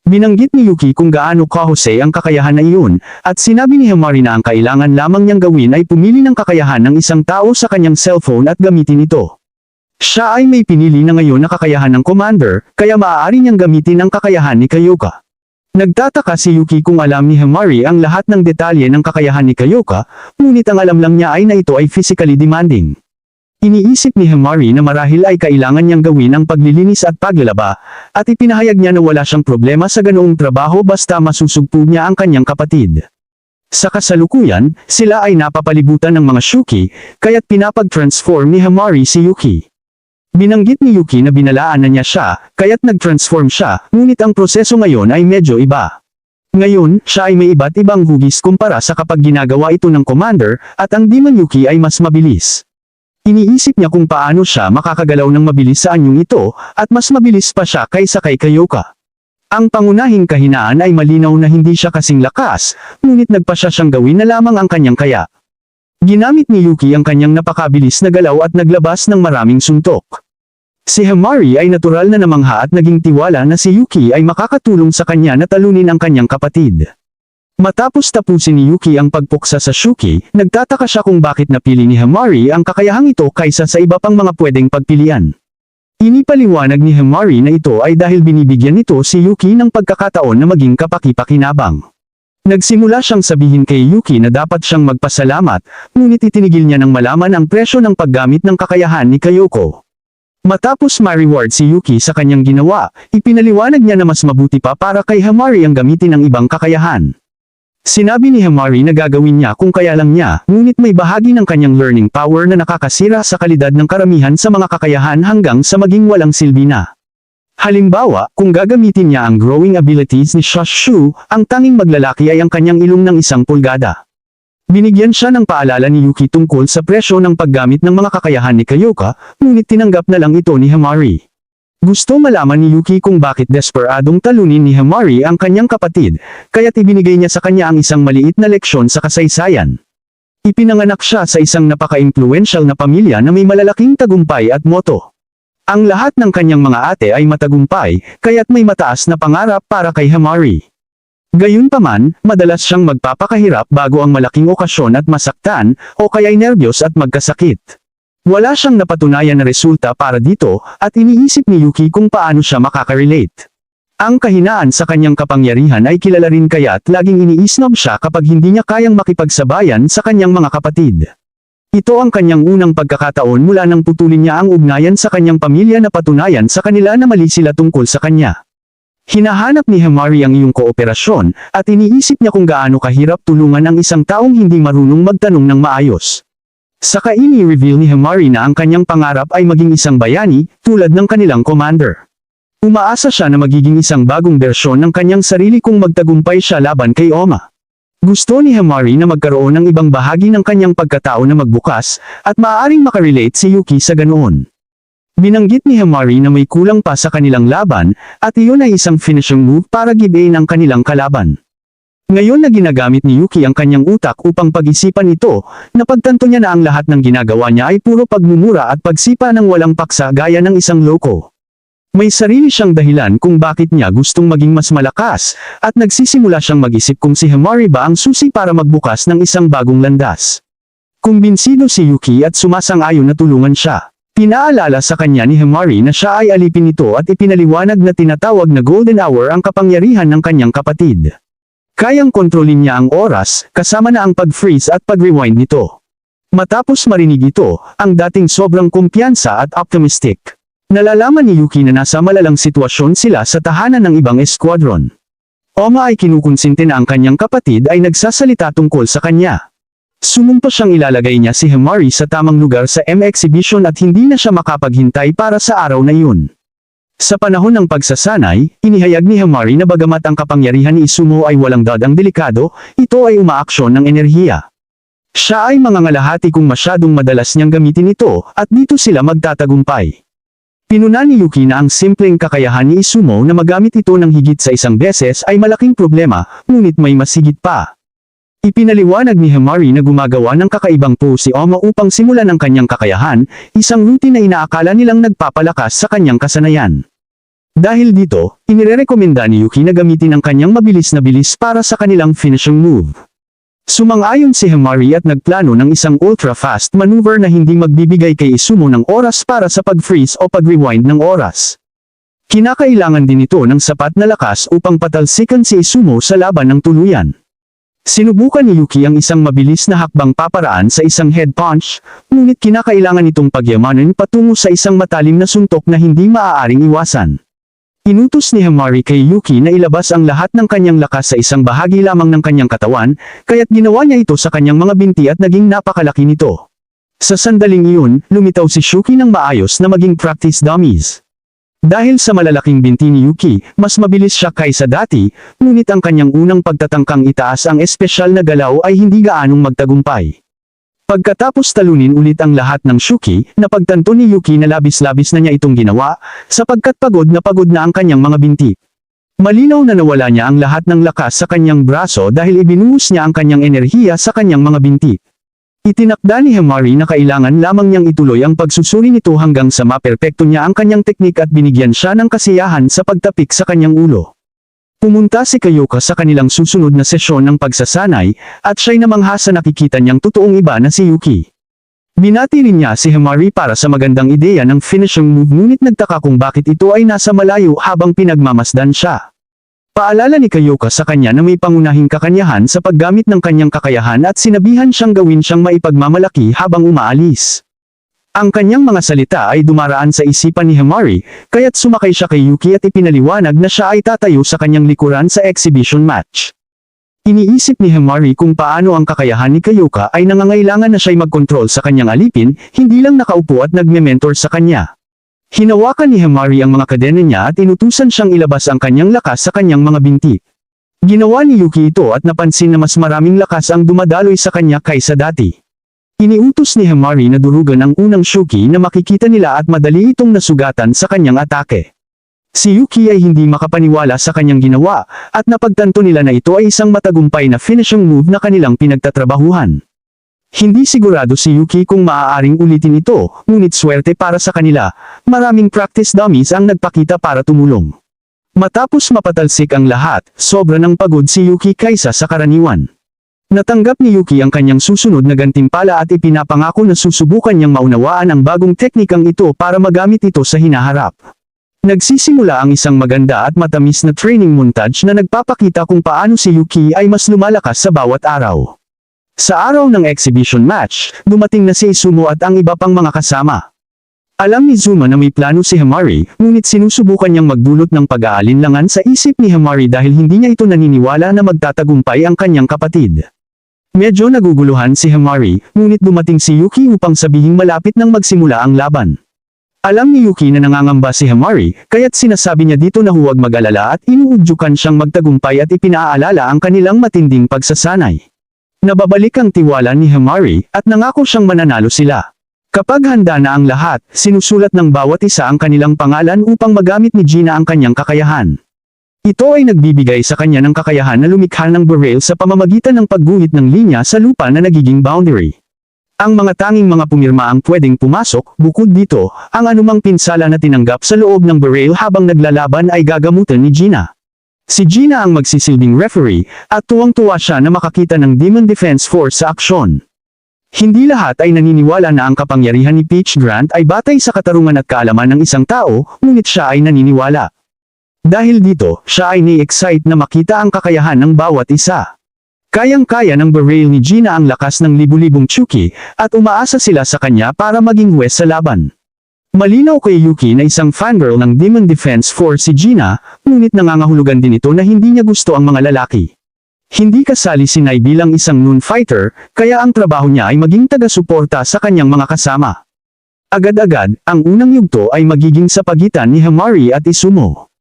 Binanggit ni Yuki kung gaano kahusay ang kakayahan na iyon, at sinabi ni Hamari na ang kailangan lamang niyang gawin ay pumili ng kakayahan ng isang tao sa kanyang cellphone at gamitin ito. Siya ay may pinili na ngayon na kakayahan ng commander, kaya maaari niyang gamitin ang kakayahan ni Kyoka. Nagtataka si Yuki kung alam ni Hamari ang lahat ng detalye ng kakayahan ni Kyoka, ngunit ang alam lang niya ay na ito ay physically demanding. Iniisip ni Hamari na marahil ay kailangan niyang gawin ang paglilinis at paglalaba, at ipinahayag niya na wala siyang problema sa ganoong trabaho basta masusugpo niya ang kanyang kapatid. Sa kasalukuyan, sila ay napapalibutan ng mga Shuki, kaya't pinapag-transform ni Hamari si Yuki. Binanggit ni Yuki na binalaan na niya siya, kaya't nag-transform siya, ngunit ang proseso ngayon ay medyo iba. Ngayon, siya ay may iba't ibang hugis kumpara sa kapag ginagawa ito ng commander, at ang Demon Yuki ay mas mabilis. Iniisip niya kung paano siya makakagalaw ng mabilis sa anyong ito, at mas mabilis pa siya kaysa kay Kyoka. Ang pangunahing kahinaan ay malinaw na hindi siya kasing lakas, ngunit nagpasya siyang gawin na lamang ang kanyang kaya. Ginamit ni Yuki ang kanyang napakabilis na galaw at naglabas ng maraming suntok. Si Himari ay natural na namangha at naging tiwala na si Yuki ay makakatulong sa kanya na talunin ang kanyang kapatid. Matapos tapusin ni Yuki ang pagpuksa sa Shuki, nagtataka siya kung bakit napili ni Himari ang kakayahang ito kaysa sa iba pang mga pwedeng pagpilian. Inipaliwanag ni Himari na ito ay dahil binibigyan nito si Yuki ng pagkakataon na maging kapaki-pakinabang. Nagsimula siyang sabihin kay Yuki na dapat siyang magpasalamat, ngunit itinigil niya nang malaman ang presyo ng paggamit ng kakayahan ni Kyoko. Matapos ma-reward si Yuki sa kanyang ginawa, ipinaliwanag niya na mas mabuti pa para kay Himari ang gamitin ang ibang kakayahan. Sinabi ni Himari na gagawin niya kung kaya lang niya, ngunit may bahagi ng kanyang learning power na nakakasira sa kalidad ng karamihan sa mga kakayahan hanggang sa maging walang silbi na. Halimbawa, kung gagamitin niya ang growing abilities ni Shoshu, ang tanging maglalaki ay ang kanyang ilong ng 1 pulgada. Binigyan siya ng paalala ni Yuki tungkol sa presyo ng paggamit ng mga kakayahan ni Kyoka, ngunit tinanggap na lang ito ni Himari. Gusto malaman ni Yuki kung bakit desperadong talunin ni Himari ang kanyang kapatid, kaya't ibinigay niya sa kanya ang isang maliit na leksyon sa kasaysayan. Ipinanganak siya sa isang napaka-impluwensyal na pamilya na may malalaking tagumpay at moto. Ang lahat ng kanyang mga ate ay matagumpay, kaya't may mataas na pangarap para kay Himari. Gayunpaman, madalas siyang magpapakahirap bago ang malaking okasyon at masaktan, o kaya'y nerbiyos at magkasakit. Wala siyang napatunayan na resulta para dito, at iniisip ni Yuki kung paano siya makaka-relate. Ang kahinaan sa kanyang kapangyarihan ay kilala rin kaya't laging iniisnob siya kapag hindi niya kayang makipagsabayan sa kanyang mga kapatid. Ito ang kanyang unang pagkakataon mula nang putulin niya ang ugnayan sa kanyang pamilya na patunayan sa kanila na mali sila tungkol sa kanya. Hinahanap ni Himari ang iyong kooperasyon, at iniisip niya kung gaano kahirap tulungan ang isang taong hindi marunong magtanong ng maayos. Saka ini-reveal ni Himari na ang kanyang pangarap ay maging isang bayani, tulad ng kanilang commander. Umaasa siya na magiging isang bagong bersyon ng kanyang sarili kung magtagumpay siya laban kay Oma. Gusto ni Himari na magkaroon ng ibang bahagi ng kanyang pagkatao na magbukas, at maaaring makarelate si Yuki sa ganoon. Binanggit ni Himari na may kulang pa sa kanilang laban, at iyon ay isang finishing move para gibain ang kanilang kalaban. Ngayon na ginagamit ni Yuki ang kanyang utak upang pag-isipan ito, napagtanto niya na ang lahat ng ginagawa niya ay puro pagmumura at pagsipa ng walang paksa gaya ng isang loko. May sarili siyang dahilan kung bakit niya gustong maging mas malakas, at nagsisimula siyang mag-isip kung si Himari ba ang susi para magbukas ng isang bagong landas. Kumbinsido si Yuki at sumasang-ayon na tulungan siya. Pinaalala sa kanya ni Himari na siya ay alipin nito at ipinaliwanag na tinatawag na golden hour ang kapangyarihan ng kanyang kapatid. Kayang kontrolin niya ang oras, kasama na ang pag-freeze at pag-rewind nito. Matapos marinig ito, ang dating sobrang kumpiyansa at optimistic. Nalalaman ni Yuki na nasa malalang sitwasyon sila sa tahanan ng ibang esquadron. Oma ay kinukonsinti na ang kanyang kapatid ay nagsasalita tungkol sa kanya. Sumumpa siyang ilalagay niya si Himari sa tamang lugar sa M-Exhibition at hindi na siya makapaghintay para sa araw na yun. Sa panahon ng pagsasanay, inihayag ni Himari na bagamat ang kapangyarihan ni Izumo ay walang dadang delikado, ito ay umaaksyon ng enerhiya. Siya ay mangangalahati kung masyadong madalas niyang gamitin ito, at dito sila magtatagumpay. Pinuna ni Yuki na ang simpleng kakayahan ni Izumo na magamit ito ng higit sa isang beses ay malaking problema, ngunit may mas higit pa. Ipinaliwanag ni Himari na gumagawa ng kakaibang pose si Oma upang simulan ang kanyang kakayahan, isang routine na inaakala nilang nagpapalakas sa kanyang kasanayan. Dahil dito, inirerekomenda ni Yuki na gamitin ang kanyang mabilis na bilis para sa kanilang finishing move. Sumang-ayon si Himari at nagplano ng isang ultra-fast maneuver na hindi magbibigay kay Izumo ng oras para sa pag-freeze o pag-rewind ng oras. Kinakailangan din ito ng sapat na lakas upang patalsikan si Izumo sa laban ng tuluyan. Sinubukan ni Yuki ang isang mabilis na hakbang paparaan sa isang head punch, ngunit kinakailangan itong pagyamanin patungo sa isang matalim na suntok na hindi maaaring iwasan. Inutos ni Himari kay Yuki na ilabas ang lahat ng kanyang lakas sa isang bahagi lamang ng kanyang katawan, kaya't ginawa niya ito sa kanyang mga binti at naging napakalaki nito. Sa sandaling iyon, lumitaw si Shuki ng maayos na maging practice dummies. Dahil sa malalaking binti ni Yuki, mas mabilis siya kaysa dati, ngunit ang kanyang unang pagtatangkang itaas ang espesyal na galaw ay hindi gaanong magtagumpay. Pagkatapos talunin ulit ang lahat ng Shuki, napagtanto ni Yuki na labis-labis na niya itong ginawa, sapagkat pagod na ang kanyang mga binti. Malinaw na nawala niya ang lahat ng lakas sa kanyang braso dahil ibinuhos niya ang kanyang enerhiya sa kanyang mga binti. Itinakda ni Himari na kailangan lamang niyang ituloy ang pagsusuri nito hanggang sa maperpekto niya ang kanyang teknik at binigyan siya ng kasiyahan sa pagtapik sa kanyang ulo. Pumunta si Kyoka sa kanilang susunod na sesyon ng pagsasanay, at siya'y namangha sa nakikita niyang totoong iba na si Yuki. Binati rin niya si Himari para sa magandang ideya ng finishing move ngunit nagtaka kung bakit ito ay nasa malayo habang pinagmamasdan siya. Paalala ni Kyoka sa kanya na may pangunahing kakanyahan sa paggamit ng kanyang kakayahan at sinabihan siyang gawin siyang maipagmamalaki habang umaalis. Ang kanyang mga salita ay dumaraan sa isipan ni Himari, kaya't sumakay siya kay Yuki at ipinaliwanag na siya ay tatayo sa kanyang likuran sa exhibition match. Iniisip ni Himari kung paano ang kakayahan ni Kyoka ay nangangailangan na siya'y magkontrol sa kanyang alipin, hindi lang nakaupo at nagme-mentor sa kanya. Hinawakan ni Himari ang mga kadena niya at inutusan siyang ilabas ang kanyang lakas sa kanyang mga binti. Ginawa ni Yuki ito at napansin na mas maraming lakas ang dumadaloy sa kanya kaysa dati. Iniutos ni Himari na durugan ang unang Shuki na makikita nila at madali itong nasugatan sa kanyang atake. Si Yuki ay hindi makapaniwala sa kanyang ginawa, at napagtanto nila na ito ay isang matagumpay na finishing move na kanilang pinagtatrabahuhan. Hindi sigurado si Yuki kung maaaring ulitin ito, ngunit swerte para sa kanila, maraming practice dummies ang nagpakita para tumulong. Matapos mapatalsik ang lahat, sobra ng pagod si Yuki kaysa sa karaniwan. Natanggap ni Yuki ang kanyang susunod na gantimpala at ipinapangako na susubukan niyang maunawaan ang bagong teknikang ito para magamit ito sa hinaharap. Nagsisimula ang isang maganda at matamis na training montage na nagpapakita kung paano si Yuki ay mas lumalakas sa bawat araw. Sa araw ng exhibition match, dumating na si Izumo at ang iba pang mga kasama. Alam ni Zuma na may plano si Himari, ngunit sinusubukan niyang magdulot ng pag-aalinlangan sa isip ni Himari dahil hindi niya ito naniniwala na magtatagumpay ang kanyang kapatid. Medyo naguguluhan si Himari, ngunit dumating si Yuki upang sabihing malapit nang magsimula ang laban. Alam ni Yuki na nangangamba si Himari, kaya't sinasabi niya dito na huwag mag-alala at inuudyukan siyang magtagumpay at ipinaalala ang kanilang matinding pagsasanay. Nababalik ang tiwala ni Himari, at nangako siyang mananalo sila. Kapag handa na ang lahat, sinusulat ng bawat isa ang kanilang pangalan upang magamit ni Gina ang kanyang kakayahan. Ito ay nagbibigay sa kanya ng kakayahan na lumikha ng barail sa pamamagitan ng pagguhit ng linya sa lupa na nagiging boundary. Ang mga tanging mga pumirma ang pwedeng pumasok, bukod dito, ang anumang pinsala na tinanggap sa loob ng barail habang naglalaban ay gagamutan ni Gina. Si Gina ang magsisilbing referee, at tuwang-tuwa siya na makakita ng Demon Defense Force sa aksyon. Hindi lahat ay naniniwala na ang kapangyarihan ni Peach Grant ay batay sa katarungan at kaalaman ng isang tao, ngunit siya ay naniniwala. Dahil dito, siya ay ni-excite na makita ang kakayahan ng bawat isa. Kayang-kaya ng barail ni Gina ang lakas ng libu-libong Chuki, at umaasa sila sa kanya para maging huwes sa laban. Malinaw kay Yuki na isang fangirl ng Demon Defense Force si Gina, ngunit nangangahulugan din ito na hindi niya gusto ang mga lalaki. Hindi kasali si Nai bilang isang noon fighter, kaya ang trabaho niya ay maging taga-suporta sa kanyang mga kasama. Agad-agad, ang unang yugto ay magiging sa pagitan ni Himari at Izumo.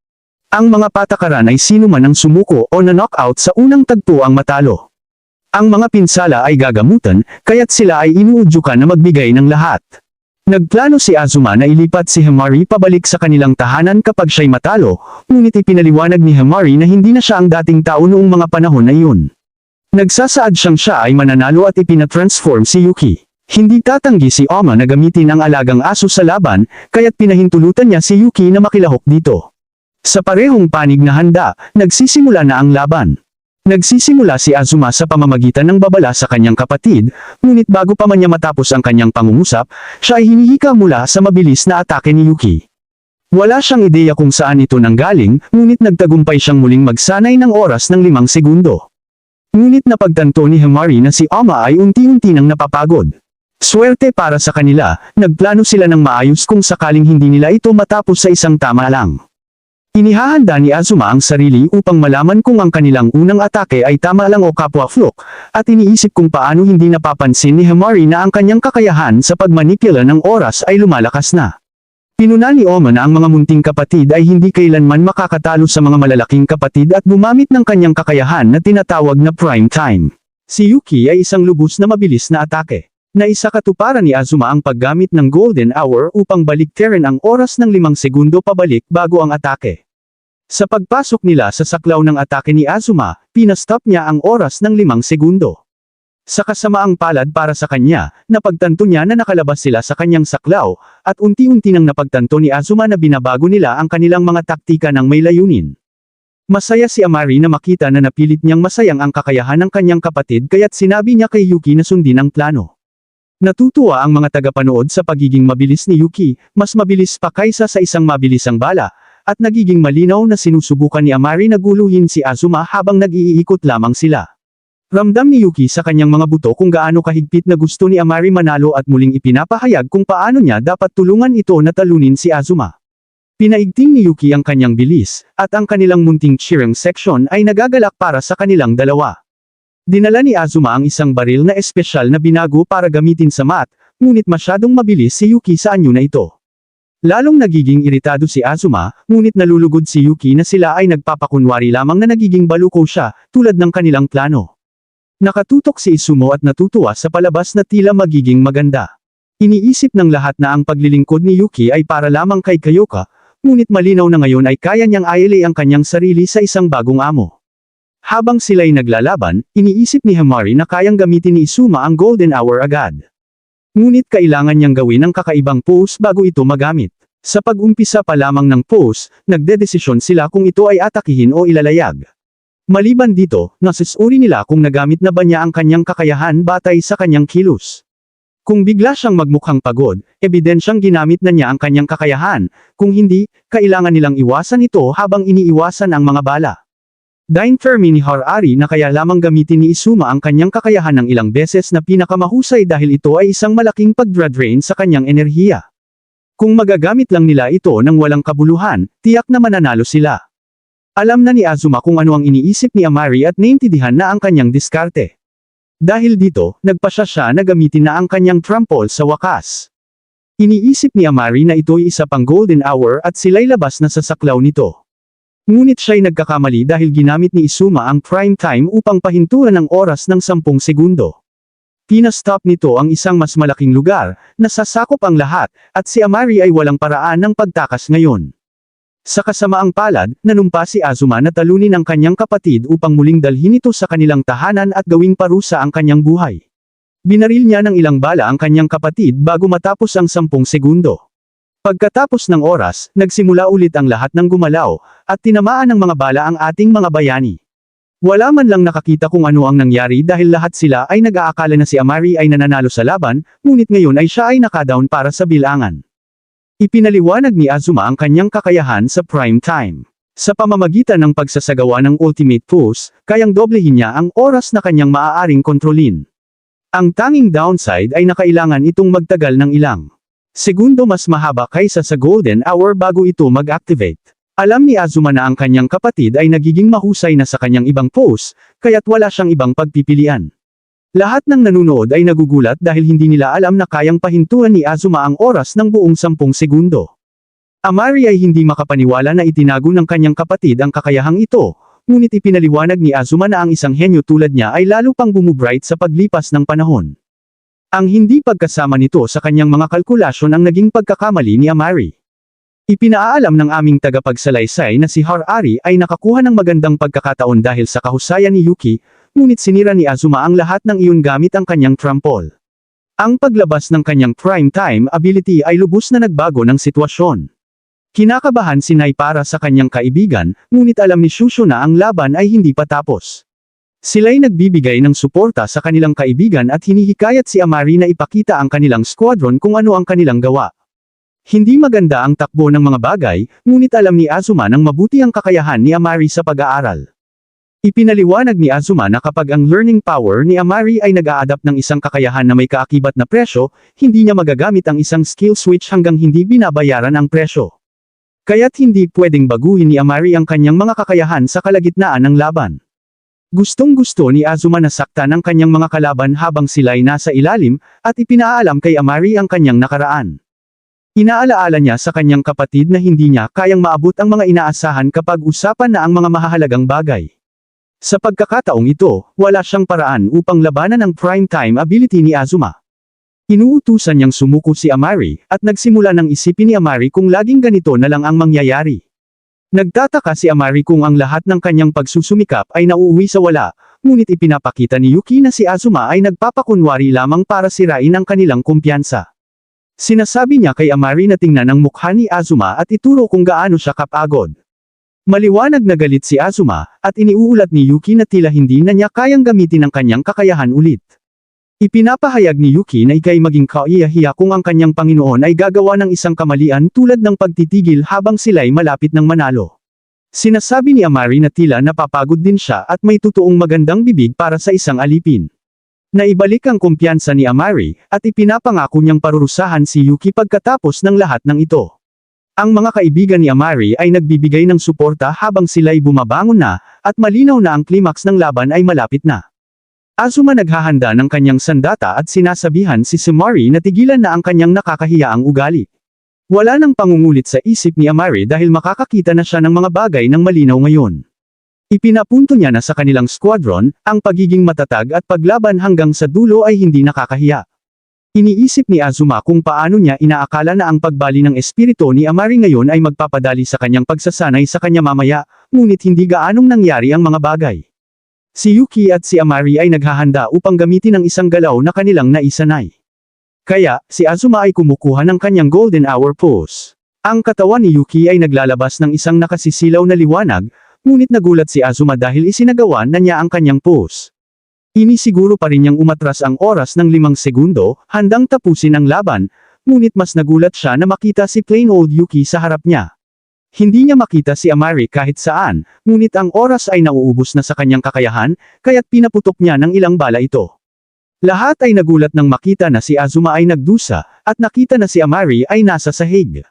Ang mga patakaran ay sino man ang sumuko o na-knockout sa unang tagpo ang matalo. Ang mga pinsala ay gagamutan, kaya't sila ay inuudyukan na magbigay ng lahat. Nagplano si Azuma na ilipat si Himari pabalik sa kanilang tahanan kapag siya'y matalo, ngunit ipinaliwanag ni Himari na hindi na siya ang dating tao noong mga panahon na iyon. Nagsasaad siyang siya ay mananalo at ipinatransform si Yuki. Hindi tatanggi si Oma na gamitin ang alagang aso sa laban, kaya't pinahintulutan niya si Yuki na makilahok dito. Sa parehong panig na handa, nagsisimula na ang laban. Nagsisimula si Azuma sa pamamagitan ng babala sa kanyang kapatid, ngunit bago pa man niya matapos ang kanyang pangungusap, siya ay hinihika mula sa mabilis na atake ni Yuki. Wala siyang ideya kung saan ito nanggaling, ngunit nagtagumpay siyang muling magsanay ng oras ng 5 segundo. Ngunit napagtanto ni Himari na si Oma ay unti-unti nang napapagod. Swerte para sa kanila, nagplano sila ng maayos kung sakaling hindi nila ito matapos sa isang tama lang. Inihahanda ni Azuma ang sarili upang malaman kung ang kanilang unang atake ay tama lang o kapwa fluke, at iniisip kung paano hindi napapansin ni Himari na ang kanyang kakayahan sa pagmanipula ng oras ay lumalakas na. Pinuna ni Oma na ang mga munting kapatid ay hindi kailanman makakatalo sa mga malalaking kapatid at gumamit ng kanyang kakayahan na tinatawag na prime time. Si Yuki ay isang lubos na mabilis na atake. Naisakatuparan ni Azuma ang paggamit ng Golden Hour upang baliktarin ang oras ng 5 segundo pabalik bago ang atake. Sa pagpasok nila sa saklaw ng atake ni Azuma, pinastop niya ang oras ng 5 segundo. Sa kasamaang palad para sa kanya, napagtanto niya na nakalabas sila sa kanyang saklaw, at unti-unti nang napagtanto ni Azuma na binabago nila ang kanilang mga taktika ng may layunin. Masaya si Amari na makita na napilit niyang masayang ang kakayahan ng kanyang kapatid kaya't sinabi niya kay Yuki na sundin ang plano. Natutuwa ang mga tagapanood sa pagiging mabilis ni Yuki, mas mabilis pa kaysa sa isang mabilisang bala, at nagiging malinaw na sinusubukan ni Amari na guluhin si Azuma habang nag-iikot lamang sila. Ramdam ni Yuki sa kanyang mga buto kung gaano kahigpit na gusto ni Amari manalo at muling ipinapahayag kung paano niya dapat tulungan ito na talunin si Azuma. Pinaigting ni Yuki ang kanyang bilis, at ang kanilang munting cheering section ay nagagalak para sa kanilang dalawa. Dinala ni Azuma ang isang baril na espesyal na binago para gamitin sa mat, ngunit masyadong mabilis si Yuki sa anyo na ito. Lalong nagiging iritado si Azuma, ngunit nalulugod si Yuki na sila ay nagpapakunwari lamang na nagiging baluko siya, tulad ng kanilang plano. Nakatutok si Izumo at natutuwa sa palabas na tila magiging maganda. Iniisip ng lahat na ang paglilingkod ni Yuki ay para lamang kay Kyoka, ngunit malinaw na ngayon ay kaya niyang ayali ang kanyang sarili sa isang bagong amo. Habang sila'y naglalaban, iniisip ni Himari na kayang gamitin ni Izuma ang Golden Hour agad. Ngunit kailangan niyang gawin ang kakaibang pose bago ito magamit. Sa pag-umpisa pa lamang ng pose, nagdedesisyon sila kung ito ay atakihin o ilalayag. Maliban dito, nasusuri nila kung nagamit na ba niya ang kanyang kakayahan batay sa kanyang kilos. Kung bigla siyang magmukhang pagod, ebidensyang ginamit na niya ang kanyang kakayahan, kung hindi, kailangan nilang iwasan ito habang iniiwasan ang mga bala. Dainfermi ni Harari na kaya lamang gamitin ni Izuma ang kanyang kakayahan ng ilang beses na pinakamahusay dahil ito ay isang malaking pag-drain sa kanyang enerhiya. Kung magagamit lang nila ito ng walang kabuluhan, tiyak na mananalo sila. Alam na ni Azuma kung ano ang iniisip ni Amari at naintindihan na ang kanyang diskarte. Dahil dito, nagpasya siya na gamitin na ang kanyang trample sa wakas. Iniisip ni Amari na ito'y isa pang Golden Hour at sila'y labas na sa saklaw nito. Ngunit siya'y nagkakamali dahil ginamit ni Izuma ang prime time upang pahintuan ang oras ng 10 segundo. Pinastop nito ang isang mas malaking lugar, nasasakop ang lahat, at si Amari ay walang paraan ng pagtakas ngayon. Sa kasamaang palad, nanumpa si Azuma na talunin ang kanyang kapatid upang muling dalhin ito sa kanilang tahanan at gawing parusa ang kanyang buhay. Binaril niya ng ilang bala ang kanyang kapatid bago matapos ang 10 segundo. Pagkatapos ng oras, nagsimula ulit ang lahat ng gumalaw, at tinamaan ng mga bala ang ating mga bayani. Wala man lang nakakita kung ano ang nangyari dahil lahat sila ay nag-aakala na si Amari ay nananalo sa laban, ngunit ngayon ay siya ay nakadown para sa bilangan. Ipinaliwanag ni Azuma ang kanyang kakayahan sa prime time. Sa pamamagitan ng pagsasagawa ng ultimate pose, kayang doblehin niya ang oras na kanyang maaaring kontrolin. Ang tanging downside ay nakailangan itong magtagal ng ilang segundo mas mahaba kaysa sa Golden Hour bago ito mag-activate. Alam ni Azuma na ang kanyang kapatid ay nagiging mahusay na sa kanyang ibang pose, kaya't wala siyang ibang pagpipilian. Lahat ng nanunood ay nagugulat dahil hindi nila alam na kayang pahintuan ni Azuma ang oras ng buong 10 segundo. Amari ay hindi makapaniwala na itinago ng kanyang kapatid ang kakayahang ito, ngunit ipinaliwanag ni Azuma na ang isang henyo tulad niya ay lalo pang bumubright sa paglipas ng panahon. Ang hindi pagkasama nito sa kanyang mga kalkulasyon ang naging pagkakamali ni Amari. Ipinaalam ng aming tagapagsalaysay na si Harari ay nakakuha ng magandang pagkakataon dahil sa kahusayan ni Yuki, ngunit sinira ni Azuma ang lahat ng iyon gamit ang kanyang trample. Ang paglabas ng kanyang prime time ability ay lubos na nagbago ng sitwasyon. Kinakabahan si Nai para sa kanyang kaibigan, ngunit alam ni Shusho na ang laban ay hindi pa tapos. Sila'y nagbibigay ng suporta sa kanilang kaibigan at hinihikayat si Amari na ipakita ang kanilang squadron kung ano ang kanilang gawa. Hindi maganda ang takbo ng mga bagay, ngunit alam ni Azuma nang mabuti ang kakayahan ni Amari sa pag-aaral. Ipinaliwanag ni Azuma na kapag ang learning power ni Amari ay nag-a-adapt ng isang kakayahan na may kaakibat na presyo, hindi niya magagamit ang isang skill switch hanggang hindi binabayaran ang presyo. Kaya't hindi pwedeng baguhin ni Amari ang kanyang mga kakayahan sa kalagitnaan ng laban. Gustong-gusto ni Azuma na saktan ang kanyang mga kalaban habang sila'y nasa ilalim, at ipinaalam kay Amari ang kanyang nakaraan. Inaalaala niya sa kanyang kapatid na hindi niya kayang maabot ang mga inaasahan kapag usapan na ang mga mahahalagang bagay. Sa pagkakataong ito, wala siyang paraan upang labanan ang prime time ability ni Azuma. Inuutusan niyang sumuko si Amari, at nagsimula ng isipin ni Amari kung laging ganito na lang ang mangyayari. Nagtataka si Amari kung ang lahat ng kanyang pagsusumikap ay nauuwi sa wala, ngunit ipinapakita ni Yuki na si Azuma ay nagpapakunwari lamang para sirain ang kanilang kumpiyansa. Sinasabi niya kay Amari na tingnan ang mukha ni Azuma at ituro kung gaano siya kapagod. Maliwanag na galit si Azuma, at iniuulat ni Yuki na tila hindi na niya kayang gamitin ang kanyang kakayahan ulit. Ipinapahayag ni Yuki na ika'y maging kaiyahiya kung ang kanyang Panginoon ay gagawa ng isang kamalian tulad ng pagtitigil habang sila'y malapit ng manalo. Sinasabi ni Amari na tila napapagod din siya at may totoong magandang bibig para sa isang alipin. Naibalik ang kumpiyansa ni Amari, at ipinapangako niyang parurusahan si Yuki pagkatapos ng lahat ng ito. Ang mga kaibigan ni Amari ay nagbibigay ng suporta habang sila'y bumabangon na, at malinaw na ang klimaks ng laban ay malapit na. Azuma naghahanda ng kanyang sandata at sinasabihan si Sumari na tigilan na ang kanyang nakakahiyaang ugali. Wala nang pangungulit sa isip ni Amari dahil makakakita na siya ng mga bagay ng malinaw ngayon. Ipinapunto niya na sa kanilang squadron, ang pagiging matatag at paglaban hanggang sa dulo ay hindi nakakahiya. Iniisip ni Azuma kung paano niya inaakala na ang pagbali ng espiritu ni Amari ngayon ay magpapadali sa kanyang pagsasanay sa kanya mamaya, ngunit hindi gaanong nangyari ang mga bagay. Si Yuki at si Amari ay naghahanda upang gamitin ang isang galaw na kanilang naisanay. Kaya, si Azuma ay kumukuha ng kanyang golden hour pose. Ang katawan ni Yuki ay naglalabas ng isang nakasisilaw na liwanag, ngunit nagulat si Azuma dahil isinagawa na niya ang kanyang pose. Inisiguro pa rin niyang umatras ang oras ng 5 segundo, handang tapusin ang laban, ngunit mas nagulat siya na makita si plain old Yuki sa harap niya. Hindi niya makita si Amari kahit saan, ngunit ang oras ay nauubos na sa kanyang kakayahan, kaya't pinaputok niya ng ilang bala ito. Lahat ay nagulat nang makita na si Azuma ay nagdusa, at nakita na si Amari ay nasa sahig.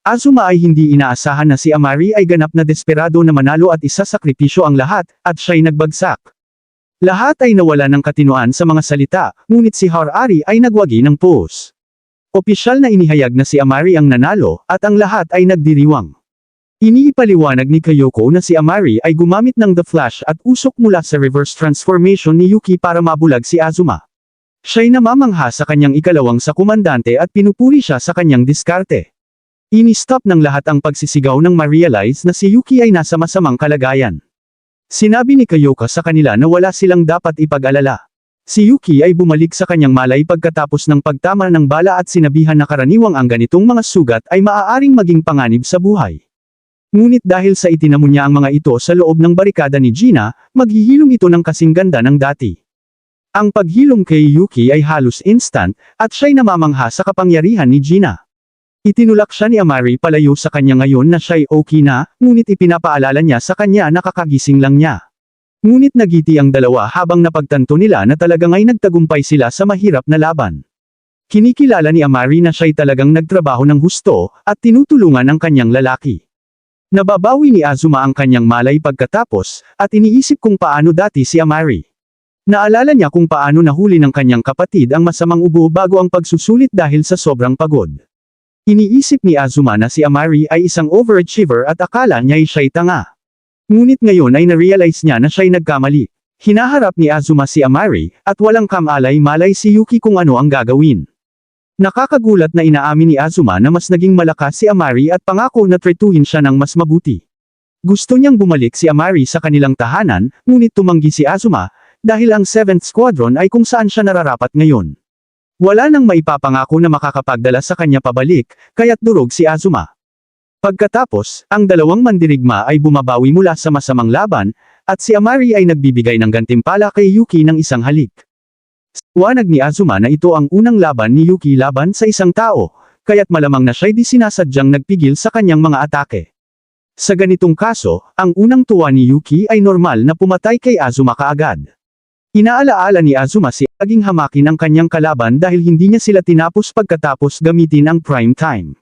Azuma ay hindi inaasahan na si Amari ay ganap na desperado na manalo at isasakripisyo ang lahat, at siya'y nagbagsak. Lahat ay nawala ng katinoan sa mga salita, ngunit si Harari ay nagwagi ng pose. Opisyal na inihayag na si Amari ang nanalo, at ang lahat ay nagdiriwang. Iniipaliwanag ni Kyoko na si Amari ay gumamit ng The Flash at usok mula sa reverse transformation ni Yuki para mabulag si Azuma. Siya'y namamangha sa kanyang ikalawang sa komandante at pinupuri siya sa kanyang diskarte. Ini-stop ng lahat ang pagsisigaw nang ma-realize na si Yuki ay nasa masamang kalagayan. Sinabi ni Kyoko sa kanila na wala silang dapat ipag-alala. Si Yuki ay bumalik sa kanyang malay pagkatapos ng pagtama ng bala at sinabihan na karaniwang ang ganitong mga sugat ay maaaring maging panganib sa buhay. Ngunit dahil sa itinamo niya ang mga ito sa loob ng barikada ni Gina, maghihilom ito ng kasing ganda ng dati. Ang paghilom kay Yuki ay halos instant, at siya'y namamangha sa kapangyarihan ni Gina. Itinulak siya ni Amari palayo sa kanya ngayon na siya'y okay na, ngunit ipinapaalala niya sa kanya na kakagising lang niya. Ngunit nagiti ang dalawa habang napagtanto nila na talagang ay nagtagumpay sila sa mahirap na laban. Kinikilala ni Amari na siya'y talagang nagtrabaho ng husto, at tinutulungan ang kanyang lalaki. Nababawi ni Azuma ang kanyang malay pagkatapos, at iniisip kung paano dati si Amari. Naalala niya kung paano nahuli ng kanyang kapatid ang masamang ubo bago ang pagsusulit dahil sa sobrang pagod. Iniisip ni Azuma na si Amari ay isang overachiever at akala niya'y siya'y tanga. Ngunit ngayon ay na-realize niya na siya'y nagkamali. Hinaharap ni Azuma si Amari, at walang kamalay-malay si Yuki kung ano ang gagawin. Nakakagulat na inaamin ni Azuma na mas naging malakas si Amari at pangako na tretuhin siya ng mas mabuti. Gusto niyang bumalik si Amari sa kanilang tahanan, ngunit tumanggi si Azuma, dahil ang 7th Squadron ay kung saan siya nararapat ngayon. Wala nang maipapangako na makakapagdala sa kanya pabalik, kaya't durog si Azuma. Pagkatapos, ang dalawang mandirigma ay bumabawi mula sa masamang laban, at si Amari ay nagbibigay ng gantimpala kay Yuki ng isang halik. Wanag ni Azuma na ito ang unang laban ni Yuki laban sa isang tao, kaya't malamang na siya'y di sinasadyang nagpigil sa kanyang mga atake. Sa ganitong kaso, ang unang tuwa ni Yuki ay normal na pumatay kay Azuma kaagad. Inaalaala ni Azuma si aging hamakin ang kanyang kalaban dahil hindi niya sila tinapos pagkatapos gamitin ang prime time.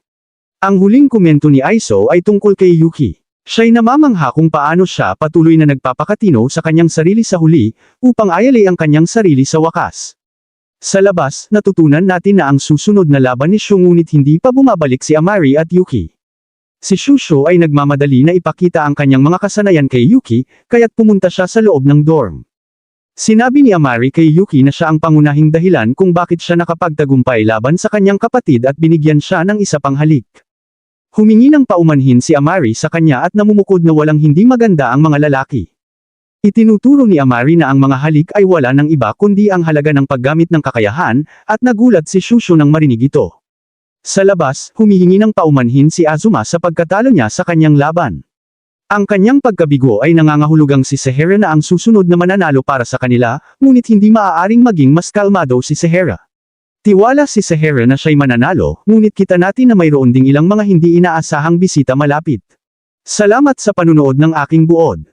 Ang huling komento ni Aiso ay tungkol kay Yuki. Siya'y namamangha kung paano siya patuloy na nagpapakatino sa kanyang sarili sa huli, upang ayalay ang kanyang sarili sa wakas. Sa labas, natutunan natin na ang susunod na laban ni Shu ngunit hindi pa bumabalik si Amari at Yuki. Si Shusho ay nagmamadali na ipakita ang kanyang mga kasanayan kay Yuki, kaya't pumunta siya sa loob ng dorm. Sinabi ni Amari kay Yuki na siya ang pangunahing dahilan kung bakit siya nakapagtagumpay laban sa kanyang kapatid at binigyan siya ng isa pang halik. Humingi ng paumanhin si Amari sa kanya at namumukod na walang hindi maganda ang mga lalaki. Itinuturo ni Amari na ang mga halik ay wala ng iba kundi ang halaga ng paggamit ng kakayahan, at nagulat si Shusho nang marinig ito. Sa labas, humihingi ng paumanhin si Azuma sa pagkatalo niya sa kanyang laban. Ang kanyang pagkabigo ay nangangahulugang si Sehera na ang susunod na mananalo para sa kanila, ngunit hindi maaaring maging mas kalmado si Sehera. Tiwala si Sehera na siya'y mananalo, ngunit kita natin na mayroon ding ilang mga hindi inaasahang bisita malapit. Salamat sa panunood ng aking buod.